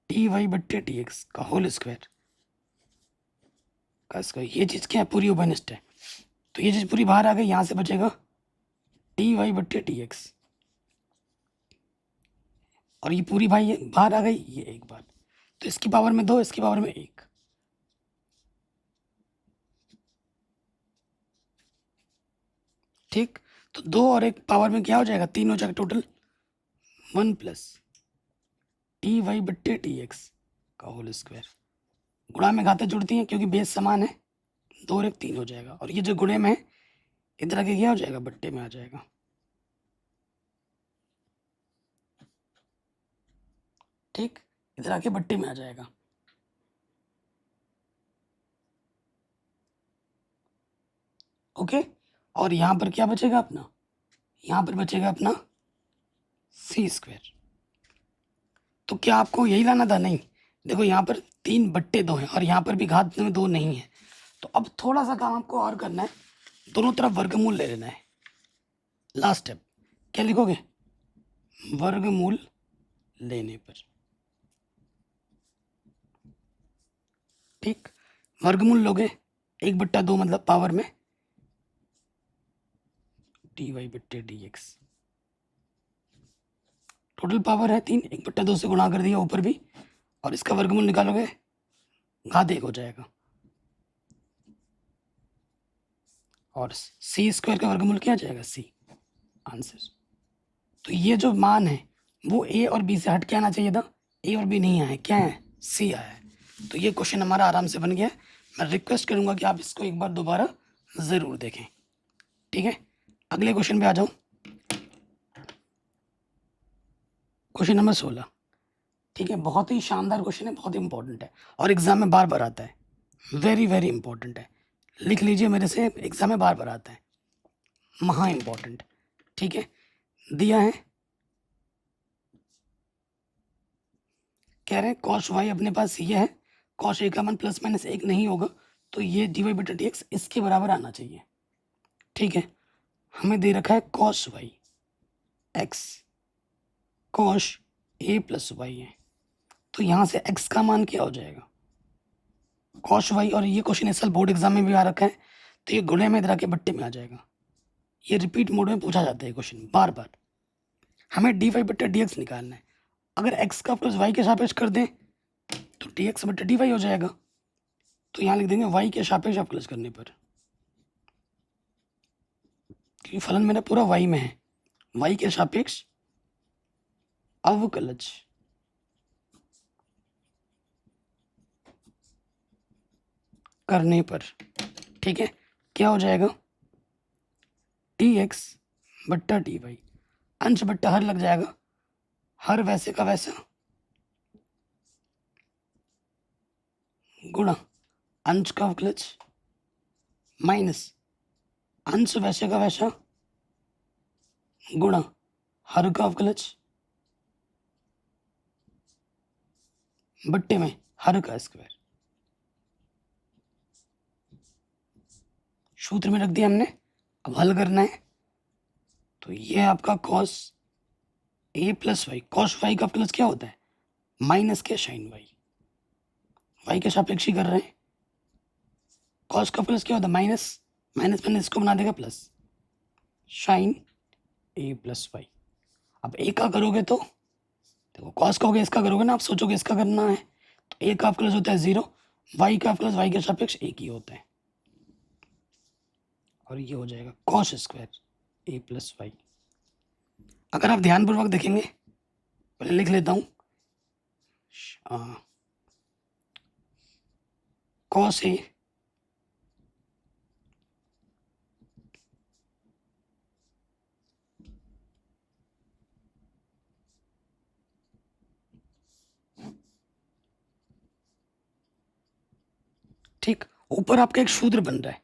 डी वाई बट्टे डी एक्स का होल स्क्वायर का स्क्वायर, ये चीज़ क्या है, पूरी ओबनिस्ट है, तो ये चीज़ पूरी बाहर आ गई, यहाँ से बचेगा डी वाई बट्टे डी एक्स, और ये पूरी भाई बाहर आ गई, ये एक बार, तो इसकी पावर में 2, इसकी पावर में 1। ठीक, तो 2 और 1 पावर में क्या हो जाएगा, 3 हो जाएगा टोटल, 1 प्लस डी वाई बट्टे डी एक्स का होल स्क्वायर। गुणा में घातें जुड़ती हैं क्योंकि बेस समान है, 2 और 1 3 हो जाएगा, और ये जो गुणे में है इधर आके क्या हो जाएगा, बट्टे में आ जाएगा। ठीक, इधर आके बट्टे में आ जाएगा। ओके, और यहाँ पर क्या बचेगा अपना, यहाँ पर बचेगा अपना सी स्क्वायर। तो क्या आपको यही लाना था, नहीं, देखो यहाँ पर 3 बट्टे 2 हैं, और यहाँ पर भी घात में 2 नहीं है, तो अब थोड़ा सा काम आपको और करना है, दोनों तरफ वर्गमूल ले लेना है। लास्ट स्टेप क्या लिखोगे, वर्गमूल लेने पर। ठीक, वर्गमूल लोगे 1/2 मतलब पावर में डी वाई बट्टे डी एक्स, टोटल पावर है 3, 1/2 से गुणा कर दिया ऊपर भी, और इसका वर्गमूल निकालोगे घात 1 हो जाएगा, और सी स्क्वायर का वर्गमूल क्या आ जाएगा, सी आंसर। तो ये जो मान है वो ए और बी से हट के आना चाहिए था, ए और बी नहीं आए, क्या है, सी आया है। तो ये क्वेश्चन हमारा आराम से बन गया। मैं रिक्वेस्ट करूंगा कि आप इसको एक बार दोबारा ज़रूर देखें। ठीक है, अगले क्वेश्चन पे आ जाओ, क्वेश्चन नंबर 16। ठीक है, बहुत ही शानदार क्वेश्चन है, बहुत ही इंपॉर्टेंट है, और एग्जाम में बार बार आता है, वेरी वेरी इंपॉर्टेंट है, लिख लीजिए मेरे से, एग्जाम में बार बार आता है, महा इंपॉर्टेंट। ठीक है, दिया है, कह रहे हैं कॉस वाई अपने पास ये है, कॉस ए का मान प्लस माइनस 1 नहीं होगा, तो ये डी वाई बटा डी एक्स इसके बराबर आना चाहिए। ठीक है, हमें दे रखा है cos Y x cos A plus Y है, तो यहाँ से एक्स का मान क्या हो जाएगा, कॉस वाई, और ये क्वेश्चन इस साल बोर्ड एग्जाम में भी आ रखा है, तो ये गुणे में इधर आके बट्टे में आ जाएगा। ये रिपीट मोड में पूछा जाता है क्वेश्चन बार बार, हमें डी वाई बट्टे डी एक्स निकालना है। अगर एक्स का प्लस वाई के सापेक्ष कर दें तो डी एक्स बट्टे डी वाई हो जाएगा, तो यहाँ लिख देंगे वाई के सापेक्ष अवकलज करने पर, क्योंकि फलन मेरा पूरा वाई में है, वाई के सापेक्ष अवकलज करने पर ठीक है, क्या हो जाएगा, टी एक्स बट्टा टी वाई, अंश बट्टा हर लग जाएगा, हर वैसे का वैसा गुणा अंश का अवकलज माइनस अंश वैसे का वैसा गुणा हर का अवकलज बट्टे में हर का स्क्वायर। सूत्र में रख दिया हमने, अब हल करना है। तो ये आपका cos a plus y, cos y का अवकलज क्या होता है, माइनस के साइन वाई, वाई के सापेक्ष ही कर रहे हैं। कॉस का अवकलज क्या होता है, माइनस माइनस माइनस इसको बना देगा plus, sine a plus y. अब a का करोगे तो देखो, कॉस का हो गया, इसका करोगे ना, आप सोचोगे इसका करना है, तो a का अवकलज होता है 0, वाई का अवकलज वाई के सापेक्ष एक ही होता है, और ये हो जाएगा cos square a plus y. अगर आप ध्यानपूर्वक देखेंगे, पहले लिख लेता हूँ, कॉस ए ठीक, ऊपर आपका एक सूत्र बन रहा है,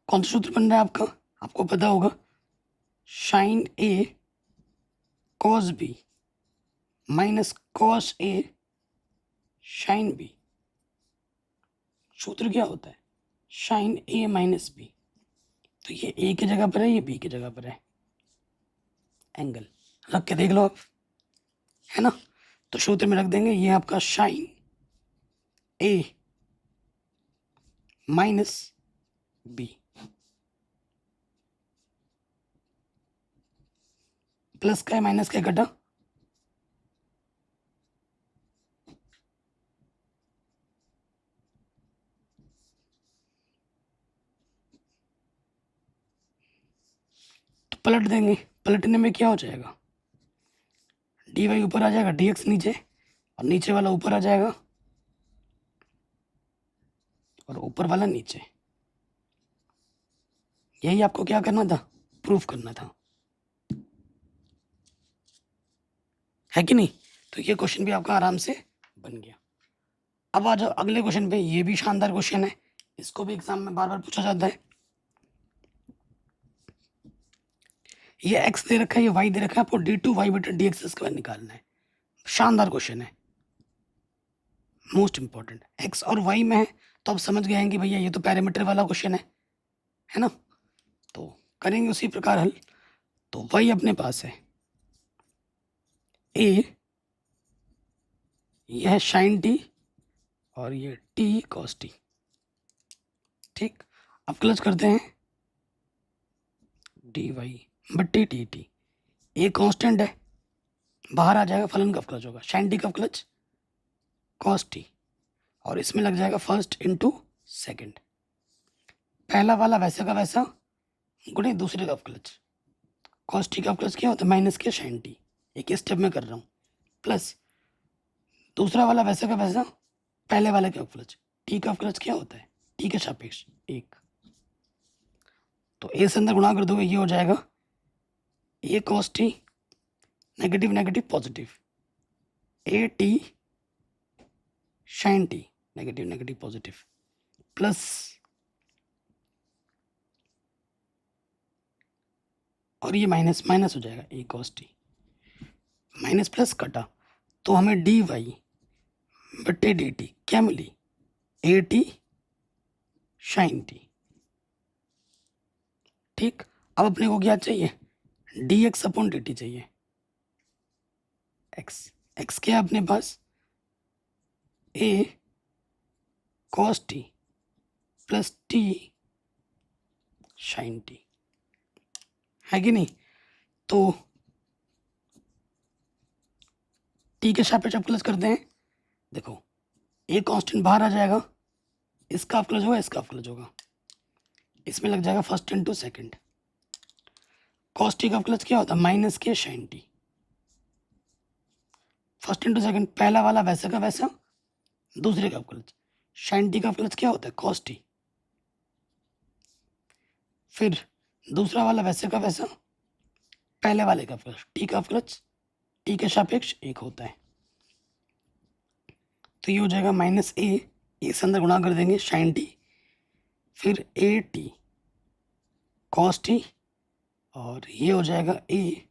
कौन सा सूत्र बन रहा है आपका, आपको पता होगा, sign a cos B minus cos a sine B. सूत्र क्या होता है, साइन ए माइनस बी, तो ये ए की जगह पर है, ये बी की जगह पर है, एंगल रख के देख लो आप, है ना। तो सूत्र में रख देंगे, ये आपका साइन ए माइनस बी प्लस का है माइनस का घटा, तो पलट देंगे, पलटने में क्या हो जाएगा, डी वाई ऊपर आ जाएगा, डी एक्स नीचे, और नीचे वाला ऊपर आ जाएगा और ऊपर वाला नीचे। यही आपको क्या करना था, प्रूफ करना था, है कि नहीं। तो ये क्वेश्चन भी आपका आराम से बन गया। अब आ जाओ अगले क्वेश्चन पे, ये भी शानदार क्वेश्चन है, इसको भी एग्जाम में बार बार पूछा जाता है। ये x दे रखा है, ये y दे रखा है, आपको डी टू वाई बटा डी एक्स स्क्वायर निकालना है। शानदार क्वेश्चन है, मोस्ट इंपॉर्टेंट, x और y में है, तो आप समझ गए हैं कि भैया ये तो पैरामीटर वाला क्वेश्चन है ना। तो करेंगे उसी प्रकार हल। तो y अपने पास है a, यह है साइन टी और ये t कॉस टी, ठीक। अब क्लच करते हैं, डी वाई बट्टी टी टी, ए कांस्टेंट है, बाहर आ जाएगा, फलन का क्लच होगा, साइन टी का क्लच कॉस टी, और इसमें लग जाएगा फर्स्ट इंटू सेकेंड, पहला वाला वैसा का वैसा गुणे दूसरे का क्लच, कॉस टी का क्लच क्या होता है, माइनस के साइन टी, एक स्टेप में कर रहा हूँ, प्लस दूसरा वाला वैसा का वैसा पहले वाले का क्लच, टी का क्लच क्या होता है, टी के सापेक्ष एक, तो ए से अंदर गुणा कर दोगे, ये हो जाएगा a cos t negative negative positive, a t sine t negative negative positive, plus और ये माइनस माइनस हो जाएगा, a cos t, minus plus कटा, तो हमें डी वाई बट्टे डी टी क्या मिली, ए टी साइन टी, ठीक। अब अपने को क्या चाहिए, d x upon d t चाहिए, एक्स, एक्स क्या है अपने पास, a cos t plus t sine t, है कि नहीं। तो टी के सापेक्ष प्लस करते हैं, देखो ए कांस्टेंट बाहर आ जाएगा, इसका अवकलज होगा, इसका अवकलज होगा, इसमें लग जाएगा first into second, cos t का अवकलज क्या होता है, माइनस के sine t, first into second, पहला वाला वैसा का वैसा दूसरे का अवकलज, साइन टी का अवकलज क्या होता है, कॉस टी, फिर दूसरा वाला वैसे का वैसा, पहले वाले का अवकलज, टी का अवकलज टी के सापेक्ष एक होता है, तो ये हो जाएगा माइनस ए, इस अंदर गुणा कर देंगे साइन टी, फिर ए टी कॉस टी, और ये हो जाएगा ए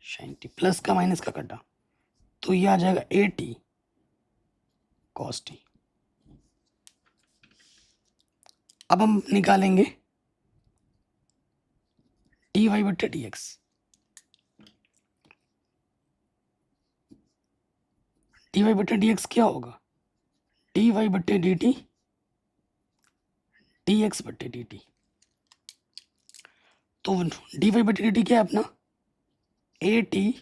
साइन टी, प्लस का माइनस का कटा, तो ये आ जाएगा ए टी कॉस टी। अब हम निकालेंगे डी वाई बटे डी एक्स। डी वाई बटे डी एक्स क्या होगा, डी वाई बटे डी टी डी एक्स बटे डी टी। तो डी वाई बटे डी टी क्या है अपना, ए टी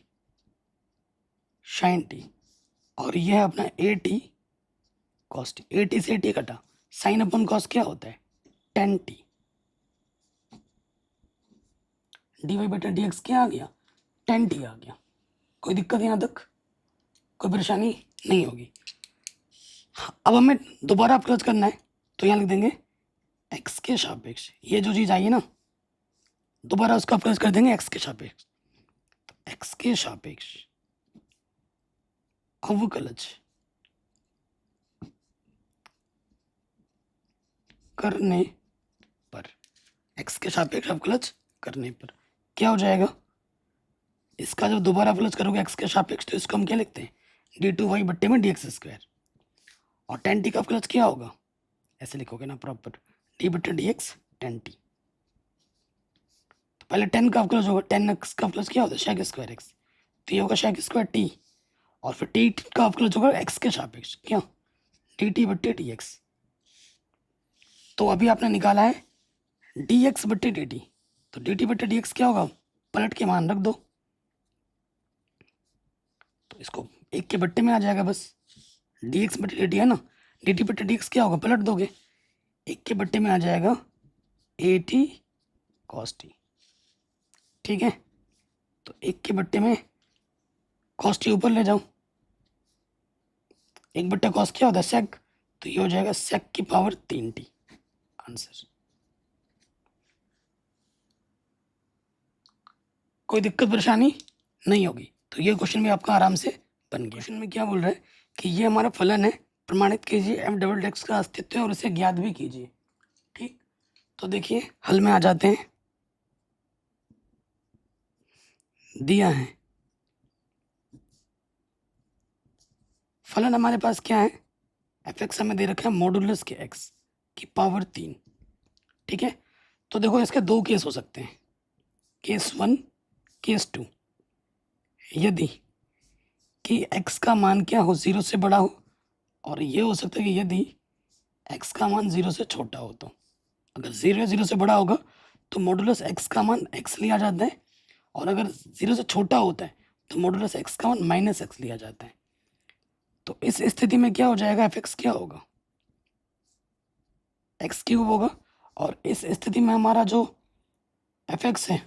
साइन टी, और यह है अपना A T cos T. A T से ए टी कटा, साइन अपन कॉस क्या होता है, टेन टी। डी वाई बटे डी एक्स क्या आ गया, टेन टी आ गया। कोई दिक्कत यहाँ तक, कोई परेशानी नहीं होगी। अब हमें दोबारा अवकलज करना है, तो यहाँ लिख देंगे एक्स के सापेक्ष, ये जो चीज़ आई है ना, दोबारा उसका अवकलज कर देंगे एक्स के सापेक्ष। तो एक्स के सापेक्ष अवकलज करने पर, एक्स के सापेक्ष अवकलज करने पर क्या हो जाएगा, इसका जब दोबारा अवकलज करोगे एक्स के सापेक्ष, तो इसको हम क्या लिखते हैं, डी टू वाई बट्टे में डी एक्स स्क्वायर, और टेन टी का अवकलज क्या होगा, ऐसे लिखोगे ना प्रॉपर, डी बट्टे डी एक्स टेन टी। तो पहले टेन का अवकलज होगा, टेन एक्स का अवकलज क्या होता है, शेक स्क्वायर एक्स, तो ये होगा शेक स्क्वायर टी, और फिर टी का अवकलज होगा एक्स के सापेक्ष क्या, डी टी बट्टे डी एक्स। तो अभी आपने निकाला है डी एक्स बट्टे डी टी, तो डी टी बट्टे डी एक्स क्या होगा, पलट के मान रख दो, तो इसको एक के बट्टे में आ जाएगा बस, डी एक्स बट्टे डी टी है ना, डी टी बट्टे डी एक्स क्या होगा, पलट दोगे, एक के बट्टे में आ जाएगा ए टी कॉस टी। ठीक है, तो एक के बट्टे में कॉस टी ऊपर ले जाओ, एक बट्टा कॉस क्या होता है, सेक, तो ये हो जाएगा सेक की पावर 3t आंसर। कोई दिक्कत परेशानी नहीं होगी, तो ये क्वेश्चन भी आपका आराम से बन गया। क्वेश्चन में क्या बोल रहा है कि ये हमारा फलन है, प्रमाणित कीजिए एफ डबल एक्स का अस्तित्व है और इसे ज्ञात भी कीजिए। ठीक, तो देखिए हल में आ जाते हैं। दिया है फलन हमारे पास क्या है, एफ एक्स हमें दे रखा है मॉडुलस के एक्स की पावर 3। ठीक है, तो देखो इसके दो केस हो सकते हैं, केस 1 केस 2। यदि कि x का मान क्या हो, 0 से बड़ा हो, और ये हो सकता है कि यदि x का मान 0 से छोटा हो, तो अगर 0 से बड़ा होगा तो मॉडुलस x का मान x लिया जाता है, और अगर 0 से छोटा होता है तो मॉडुलस x का मान माइनस x लिया जाता है। तो इस स्थिति में क्या हो जाएगा, एफ एक्स क्या होगा, एक्स क्यूब होगा, और इस स्थिति में हमारा जो एफ एक्स है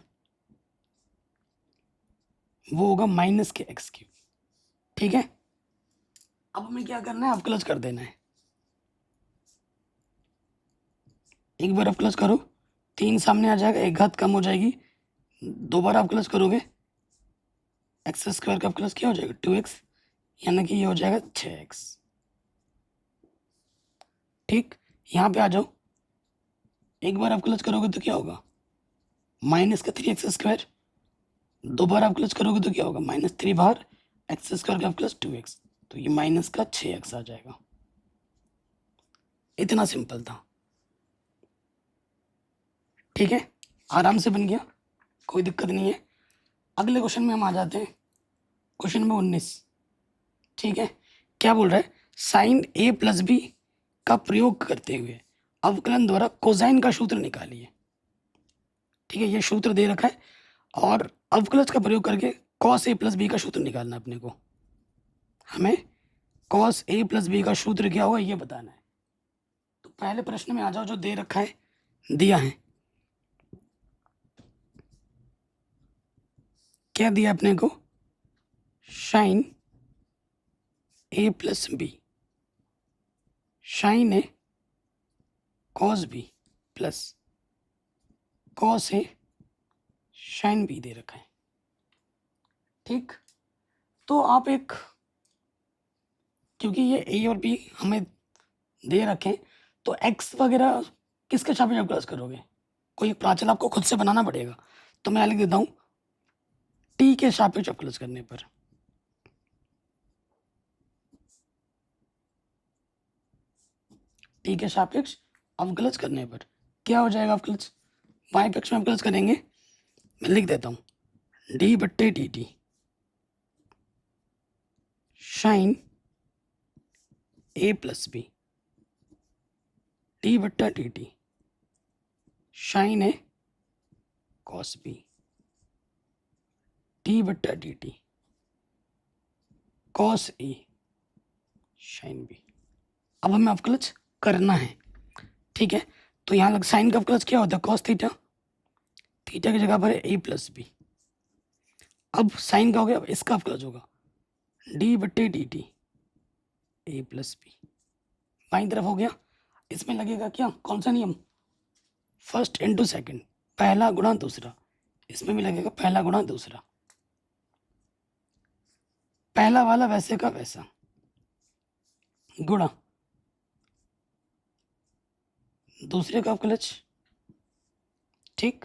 वो होगा माइनस के एक्स क्यूब। ठीक है, अब हमें क्या करना है, अवकलज कर देना है। एक बार अवकलज करो, 3 सामने आ जाएगा, एक घात कम हो जाएगी, दोबारा अवकलज करोगे एक्स स्क्वायर का अवकलज क्या हो जाएगा, 2x, यानी कि ये हो जाएगा 6x। ठीक, यहाँ पे आ जाओ, एक बार अवकलज करोगे तो क्या होगा, माइनस का 3x स्क्वायर, दोबारा अवकलज करोगे तो क्या होगा, माइनस 3 बाहर, एक्स स्क्वायर का प्लस 2x, तो ये माइनस का 6x आ जाएगा। इतना सिंपल था। ठीक है, आराम से बन गया, कोई दिक्कत नहीं है। अगले क्वेश्चन में हम आ जाते हैं, क्वेश्चन नंबर 19। ठीक है, क्या बोल रहा है, साइन a प्लस बी का प्रयोग करते हुए अवकलन द्वारा कोसाइन का सूत्र निकालिए। ठीक है, ये सूत्र दे रखा है, और अवकलज का प्रयोग करके कॉस a प्लस बी का सूत्र निकालना अपने को। हमें कॉस a प्लस बी का सूत्र क्या होगा ये बताना है। तो पहले प्रश्न में आ जाओ, जो दे रखा है, दिया है, क्या दिया अपने को, sine a plus b, sine a cos b plus cos a sine b दे रखा है। ठीक, तो आप एक, क्योंकि ये ए और बी हमें दे रखें, तो एक्स वगैरह किसके सापेक्ष अवकलज करोगे? कोई एक प्राचल आपको खुद से बनाना पड़ेगा। तो मैं लिख देता हूँ टी के सापेक्ष अवकलज करने पर, टी के सापेक्ष अवकलज करने पर क्या हो जाएगा अवकलज? वाई पक्ष में अवकलज करेंगे, मैं लिख देता हूँ डी बट्टे डी टी साइन ए प्लस बी, डी बट्टा D T sign a cos b, D बट्टा D t cos a sine B. अब हमें अवकलज करना है, ठीक है। तो यहाँ लग साइन का अवकलज क्या होता है? कॉस थीटा, थीटा की जगह पर ए प्लस बी। अब साइन का हो गया, अब इसका अवकलज होगा डी बट्टे d t a plus b, बाई तरफ हो गया। इसमें लगेगा क्या, कौन सा नियम? फर्स्ट इंटू सेकेंड, पहला गुणा दूसरा। इसमें भी लगेगा पहला गुणा दूसरा, पहला वाला वैसे का वैसा गुणा दूसरे का अवकलज, ठीक,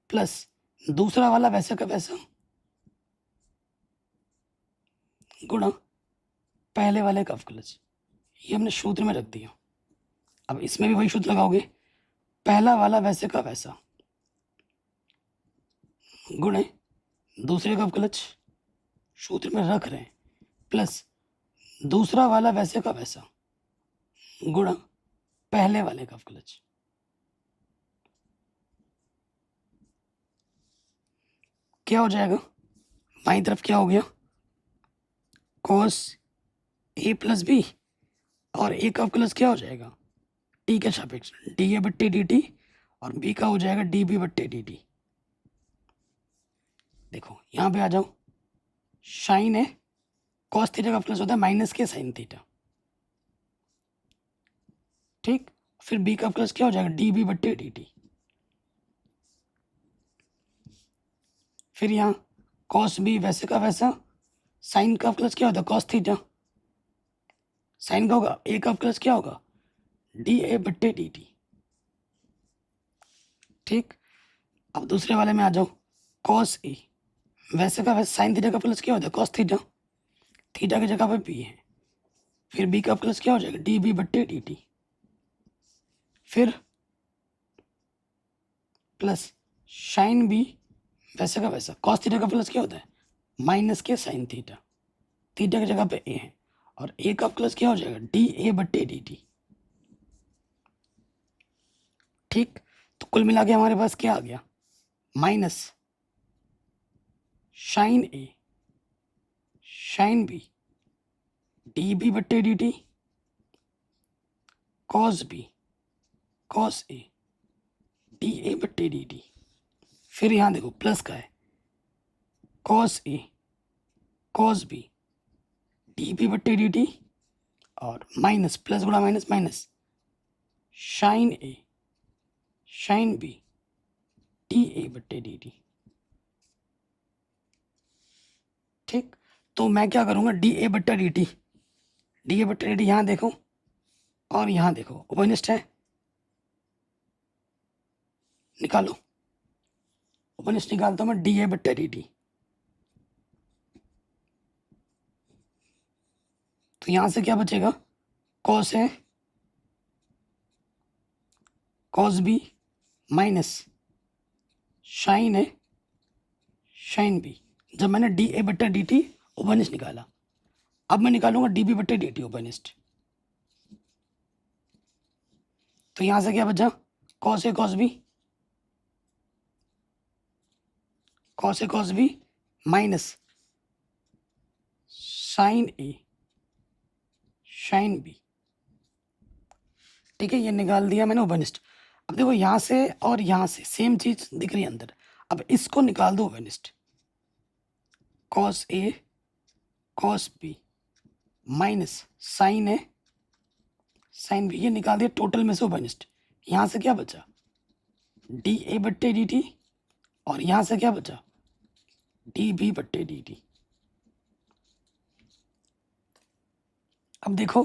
प्लस दूसरा वाला वैसे का वैसा गुणा पहले वाले का अवकलज। ये हमने सूत्र में रख दिया। अब इसमें भी वही सूत्र लगाओगे, पहला वाला वैसे का वैसा गुणे दूसरे का अवकलज, सूत्र में रख रहे हैं, प्लस दूसरा वाला वैसे का वैसा गुणा पहले वाले का अवकलज। क्या हो जाएगा? बाईं तरफ क्या हो गया? कॉस ए प्लस बी, और ए का अवकलज क्या हो जाएगा? टी के सापेक्ष डी ए बट्टे डी टी, और बी का हो जाएगा डी बी बट्टे डी टी। देखो यहाँ पे आ जाओ, साइन है, कॉस थीटा का अवकलज होता है माइनस के साइन थीटा, ठीक। फिर बी का अवकलज क्या हो जाएगा? डी बी बट्टे डी टी। फिर यहाँ कॉस बी वैसे का वैसा, साइन का अवकलज क्या होता है? कॉस थीटा, साइन का होगा, ए का अवकलज क्या होगा? डी ए बट्टे डी टी, ठीक। अब दूसरे वाले में आ जाओ, कॉस ए वैसे का वैसे, साइन थीटा का अवकलज क्या होता है? कॉस थीटा, थीटा की जगह पे बी है। फिर बी का अवकलज क्या हो जाएगा? डी बी बट्टे डी टी। फिर प्लस साइन बी वैसे का वैसा, कॉस थीटा का प्लस क्या होता है? माइनस के साइन थीटा, थीटा की जगह पे ए है, और ए का प्लस क्या हो जाएगा? डी ए बट्टे डी टी, ठीक। तो कुल मिला के हमारे पास क्या आ गया? Minus sine a sine b d b बट्टे d t cos b cos a d a बट्टे डी टी। फिर यहाँ देखो प्लस का है, cos a cos b d b बट्टे डी टी, और माइनस प्लस गुणा minus minus sine a sine b d a बट्टे डी टी, ठीक। तो मैं क्या करूँगा? डी ए बट्टा डी टी, डी ए बट्टा डी टी यहाँ देखो और यहाँ देखो, उपनिष्ठ है, निकालो। उपनिष्ठ निकालता हूँ मैं, डी ए बट्टा डी टी। तो यहाँ से क्या बचेगा? कॉस है कॉस बी माइनस साइन है साइन बी। जब मैंने डी ए बट्टा डी टी उपनिष्ठ निकाला, अब मैं निकालूंगा डी बी बट्टे डी टी उपनिष्ठ। तो यहाँ से क्या बचा? Cos a cos b, cos a cos B minus sine a sine B, ठीक है। ये निकाल दिया मैंने उपनिष्ठ। अब देखो यहाँ से और यहाँ से सेम चीज दिख रही है अंदर, अब इसको निकाल दो उपनिष्ठ। Cos a cos B minus sine a sine B, ये निकाल दिया टोटल में से उपनिष्ठ। यहाँ से क्या बचा? डी ए बट्टे डी टी, और यहाँ से क्या बचा, डी बी बट्टे डी टी। अब देखो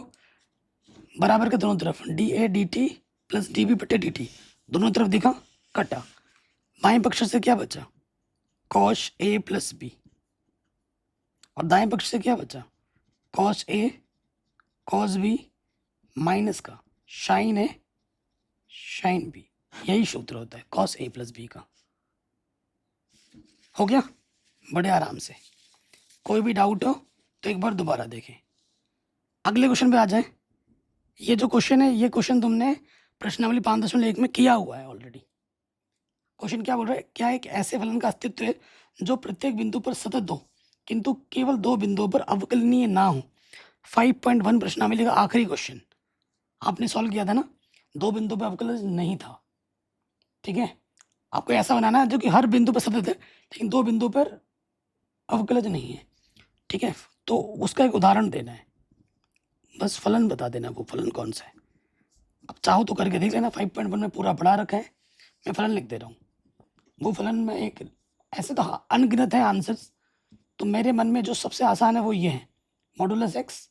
बराबर के दोनों तरफ d a d t plus d b बट्टे डी टी, दोनों तरफ दिखा कटा। बाएं पक्ष से क्या बचा, कॉश ए प्लस बी, और दाएं पक्ष से क्या बचा, cos a cos B minus का साइन ए साइन बी। यही सूत्र होता है कॉस ए प्लस बी का। हो गया बड़े आराम से। कोई भी डाउट हो तो एक बार दोबारा देखें। अगले क्वेश्चन पे आ जाए। ये जो क्वेश्चन है, ये क्वेश्चन तुमने प्रश्नावली 5.1 में किया हुआ है ऑलरेडी। क्वेश्चन क्या बोल रहा है, क्या एक ऐसे फलन का अस्तित्व है जो प्रत्येक बिंदु पर सतत हो किंतु केवल दो बिंदुओं पर अवकलनीय ना हो। 5.1 प्रश्नावली का आखिरी क्वेश्चन आपने सॉल्व किया था ना, दो बिंदु पर अवकलन नहीं था। ठीक है, आपको ऐसा बनाना है जो कि हर बिंदु पर सतत है लेकिन दो बिंदु पर अवकलज नहीं है। ठीक है, तो उसका एक उदाहरण देना है, बस फलन बता देना वो फलन कौन सा है। अब चाहो तो करके देख लेना, 5.1 में पूरा पढ़ा रखा है, मैं फलन लिख दे रहा हूँ। वो फलन में एक ऐसे तो अनगिनत है आंसर्स, तो मेरे मन में जो सबसे आसान है वो ये है, modulus x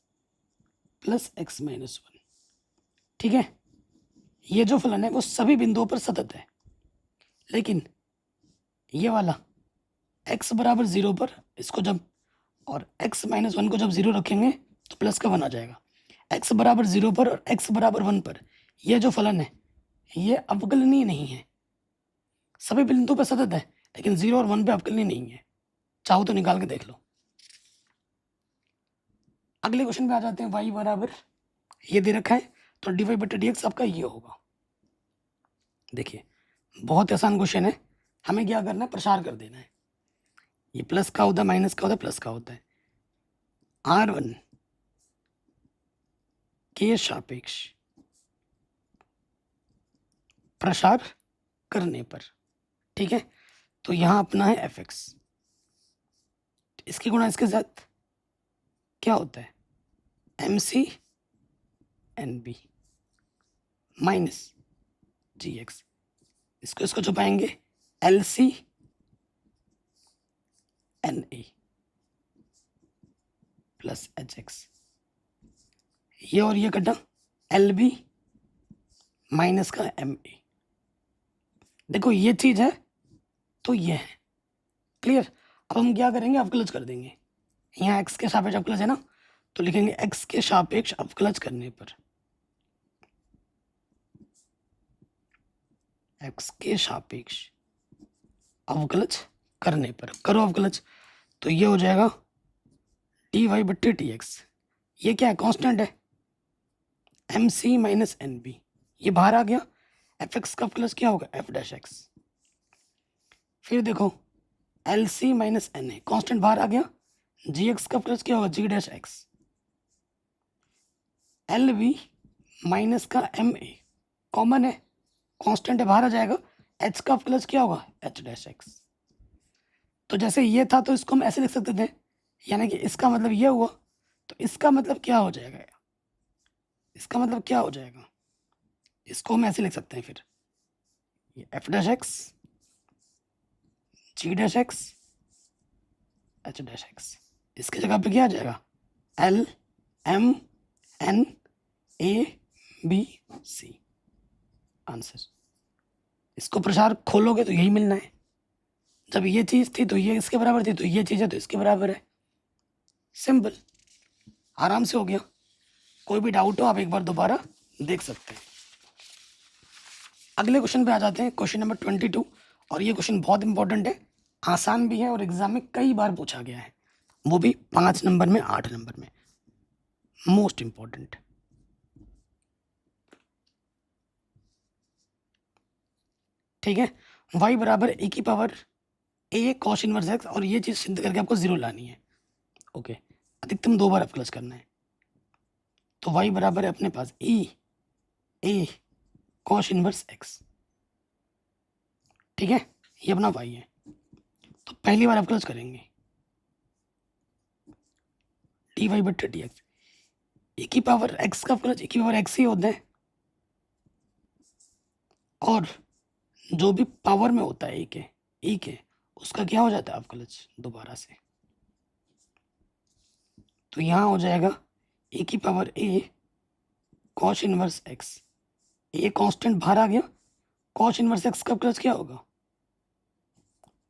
plus x minus 1। ठीक है, ये जो फलन है वो सभी बिंदुओं पर सतत है, लेकिन ये वाला x बराबर 0 पर इसको जब, और x माइनस 1 को जब 0 रखेंगे तो प्लस का 1 आ जाएगा। x बराबर 0 पर और x बराबर 1 पर ये जो फलन है ये अवकलनीय नहीं है। सभी बिंदु पर सतत है लेकिन 0 और 1 पे अवकलनीय नहीं है। चाहो तो निकाल के देख लो। अगले क्वेश्चन पे आ जाते हैं। y बराबर ये दे रखा है तो dy बटे dx आपका ये होगा। देखिए बहुत आसान क्वेश्चन है, हमें क्या करना है, प्रसार कर देना है। ये प्लस का होता है, माइनस का होता है, प्लस का होता है। R1 के सापेक्ष प्रसार करने पर, ठीक है, तो यहां अपना है fx, इसकी गुणा इसके साथ क्या होता है, mc nb माइनस gx, इसको छुपाएंगे lc na प्लस hx, ये और ये कटा lb माइनस का ma। देखो ये चीज है तो ये है, क्लियर। अब हम क्या करेंगे, अवकलज कर देंगे। यहाँ x के सापेक्ष अवकलज है ना, तो लिखेंगे x के सापेक्ष अवकलज करने पर, x के सापेक्ष अवकलज करने पर, करो अवकलज, तो ये हो जाएगा dy बट्टे dx। ये क्या है, कांस्टेंट है, mc माइनस nb, ये बाहर आ गया। fx का अवकलज क्या होगा, f डैश x। फिर देखो lc माइनस na, कांस्टेंट बाहर आ गया। gx का अवकलज क्या होगा, g dash x। lb minus का ma कॉमन है, कांस्टेंट है, बाहर आ जाएगा। h का अवकलज क्या होगा, h डैश x। तो जैसे ये था तो इसको हम ऐसे लिख सकते थे, यानी कि इसका मतलब ये हुआ, तो इसका मतलब क्या हो जाएगा, इसका मतलब क्या हो जाएगा, इसको हम ऐसे लिख सकते हैं फिर, ये f dash x g dash x h dash x, इसकी जगह पे क्या आ जाएगा, l m n a b c answer. इसको प्रसार खोलोगे तो यही मिलना है, जब ये चीज थी तो ये इसके बराबर थी, तो ये चीज है तो इसके बराबर है। सिंपल, आराम से हो गया। कोई भी डाउट हो आप एक बार दोबारा देख सकते हैं। अगले क्वेश्चन पे आ जाते हैं, क्वेश्चन नंबर 22। और ये क्वेश्चन बहुत इंपॉर्टेंट है, आसान भी है और एग्जाम में कई बार पूछा गया है, वो भी 5 नंबर में, 8 नंबर में, मोस्ट इंपॉर्टेंट। ठीक है, y बराबर ए की power a cos inverse x, और ये चीज सिद्ध करके आपको 0 लानी है। ओके, अधिकतम 2 बार अवकलज करना है, तो y बराबर है अपने पास a कॉस इनवर्स x। ठीक है, ये अपना y है, तो पहली बार अवकलज करेंगे dy बट्टे dx। ए की पावर x का अवकलज ए की पावर x ही होता है, और जो भी पावर में होता है ए के उसका क्या हो जाता है अवकलज दोबारा से। तो यहाँ हो जाएगा ए की power A cos inverse x, a constant बाहर आ गया, कॉस इनवर्स एक्स का अवकलज क्या होगा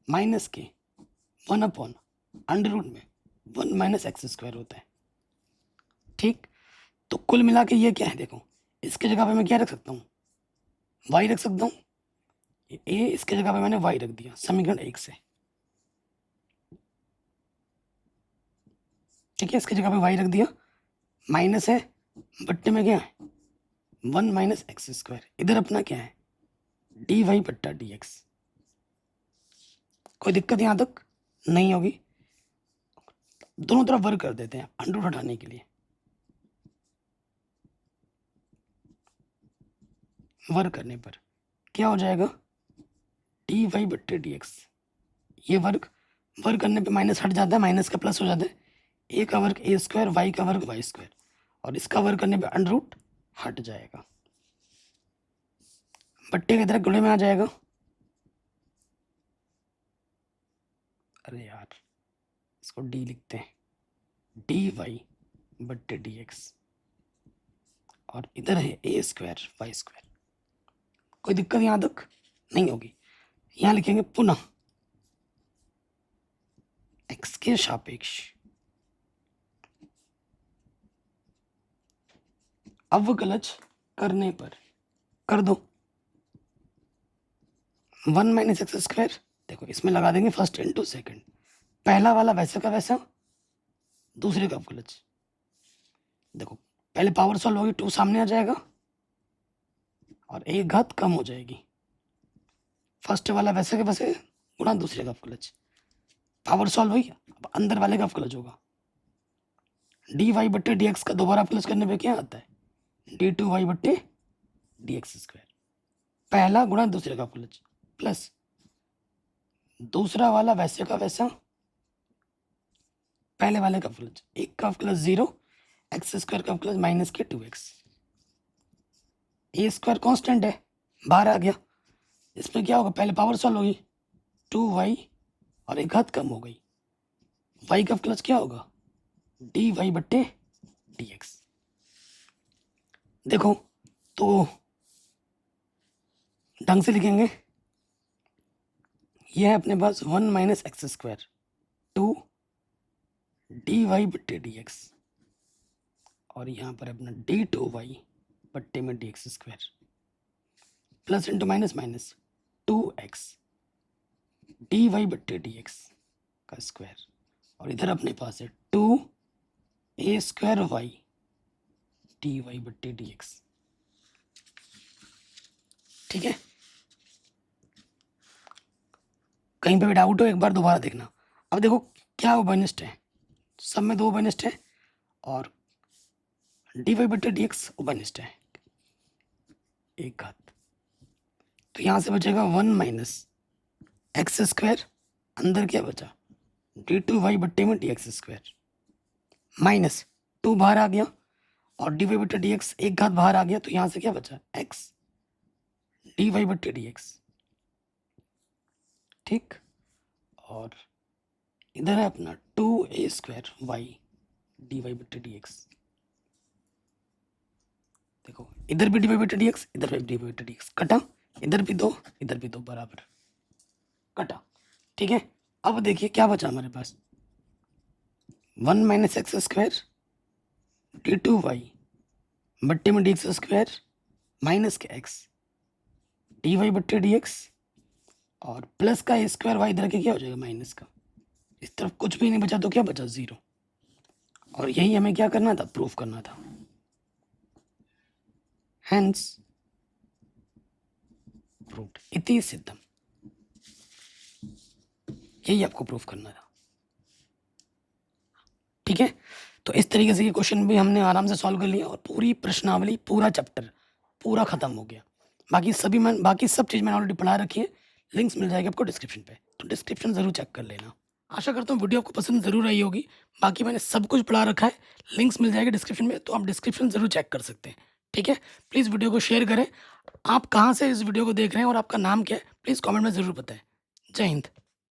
माइनस के 1 अंडर रूट में 1 माइनस एक्स स्क्वायर होता है। ठीक, तो कुल मिला के ये क्या है, देखो इसके जगह पे मैं क्या रख सकता हूँ, वाई रख सकता हूँ, ए इसके जगह पे मैंने वाई रख दिया समीकरण 1 से। ठीक है, इसके जगह पे वाई रख दिया, माइनस है बट्टे में क्या है 1 माइनस एक्स स्क्वायर, इधर अपना क्या है डी वाई बट्टा डी एक्स। कोई दिक्कत यहाँ तक नहीं होगी। दोनों तरफ वर्क कर देते हैं अंडर रूट हटाने के लिए। वर्क करने पर क्या हो जाएगा डी वाई बट्टे डी एक्स, ये वर्क करने पे माइनस हट जाता है, माइनस का प्लस हो जाता है, ए का वर्ग ए स्क्वायर वाई का वर्ग वाई स्क्वायर, और इसका वर्ग करने पे अंडर रूट हट जाएगा, बट्टे की तरह गुणे में आ जाएगा। अरे यार इसको डी लिखते हैं, डी वाई बट्टे डी एक्स, और इधर है ए स्क्वायर वाई स्क्वायर। कोई दिक्कत यहाँ तक नहीं होगी। यहाँ लिखेंगे पुनः एक्स के सापेक्ष अवकलज करने पर कर दो 1 माइनस एक्स स्क्वायर, देखो इसमें लगा देंगे फर्स्ट इंटू सेकेंड, पहला वाला वैसे का वैसा, दूसरे का अवकलज। देखो पहले पावर सॉल्व होगी, 2 सामने आ जाएगा और एक घात कम हो जाएगी, फर्स्ट वाला वैसे के वैसे गुणा दूसरे का अवकलज, पावर सॉल्व हुई, अब अंदर वाले का अवकलज होगा डी वाई बट्टे डी एक्स का दोबारा अवकलज करने पे क्या आता है डी टू वाई बट्टे डी एक्स स्क्वायर, पहला गुणा दूसरे का अवकलज प्लस दूसरा वाला वैसे का वैसा पहले वाले का अवकलज, एक का अवकलज 0 एक्स स्क्वायर का अवकलज माइनस के 2x, ए स्क्वायर कांस्टेंट है बाहर आ गया, इसमें क्या होगा पहले पावर सॉल्व होगी 2y और एक घात कम हो गई, y का अवकलज क्या होगा डी वाई बट्टे डी एक्स। देखो तो ढंग से लिखेंगे, यह है अपने पास 1 minus x square 2 d y बट्टे डी एक्स, और यहाँ पर अपना डी टू वाई बट्टे में d x square, plus into minus minus 2x d y बट्टे डी एक्स का स्क्वायर, और इधर अपने पास है 2 a square y d y बट्टे डी एक्स। ठीक है, कहीं पे भी डाउट हो एक बार दोबारा देखना। अब देखो क्या उभयनिष्ठ है, सब में 2 उभयनिष्ठ है और डी वाई बट्टे डी एक्स उभयनिष्ठ है एक घात, तो यहाँ से बचेगा 1 माइनस एक्स स्क्वायर, अंदर क्या बचा डी टू वाई बट्टे में डी एक्स स्क्वायर, माइनस 2 बाहर आ गया और डी वाई बट्टे डी एक्स एक घात बाहर आ गया, तो यहाँ से क्या बचा एक्स डी वाई बट्टे डी एक्स। ठीक, और इधर है अपना 2a square y d y बट्टे डी एक्स। देखो इधर भी डी वाई बट्टे डी एक्स, इधर भी डी वाई बट्टे डी एक्स, कटा, इधर भी 2 इधर भी 2 बराबर कटा। ठीक है, अब देखिए क्या बचा हमारे पास 1 minus x square d two y बट्टे में डी एक्स स्क्वायर माइनस के एक्स डी वाई बट्टे डी एक्स, और प्लस का ए स्क्वायर वाई इधर के क्या हो जाएगा माइनस का, इस तरफ कुछ भी नहीं बचा तो क्या बचा 0, और यही हमें क्या करना था प्रूफ करना था। Hence proved इति सिद्धम, यही आपको प्रूफ करना था। ठीक है, तो इस तरीके से ये क्वेश्चन भी हमने आराम से सॉल्व कर लिया और पूरी प्रश्नावली पूरा चैप्टर पूरा खत्म हो गया। बाकी सब चीज़ मैंने ऑलरेडी पढ़ा रखी है, लिंक्स मिल जाएगी आपको डिस्क्रिप्शन पे, तो डिस्क्रिप्शन ज़रूर चेक कर लेना। आशा करता हूँ वीडियो आपको पसंद ज़रूर आई होगी। बाकी मैंने सब कुछ पढ़ा रखा है, लिंक्स मिल जाएगी डिस्क्रिप्शन में, तो आप डिस्क्रिप्शन ज़रूर चेक कर सकते हैं। ठीक है? प्लीज़ वीडियो को शेयर करें। आप कहाँ से इस वीडियो को देख रहे हैं और आपका नाम क्या है? प्लीज़ कमेंट में ज़रूर बताएँ। जय हिंद।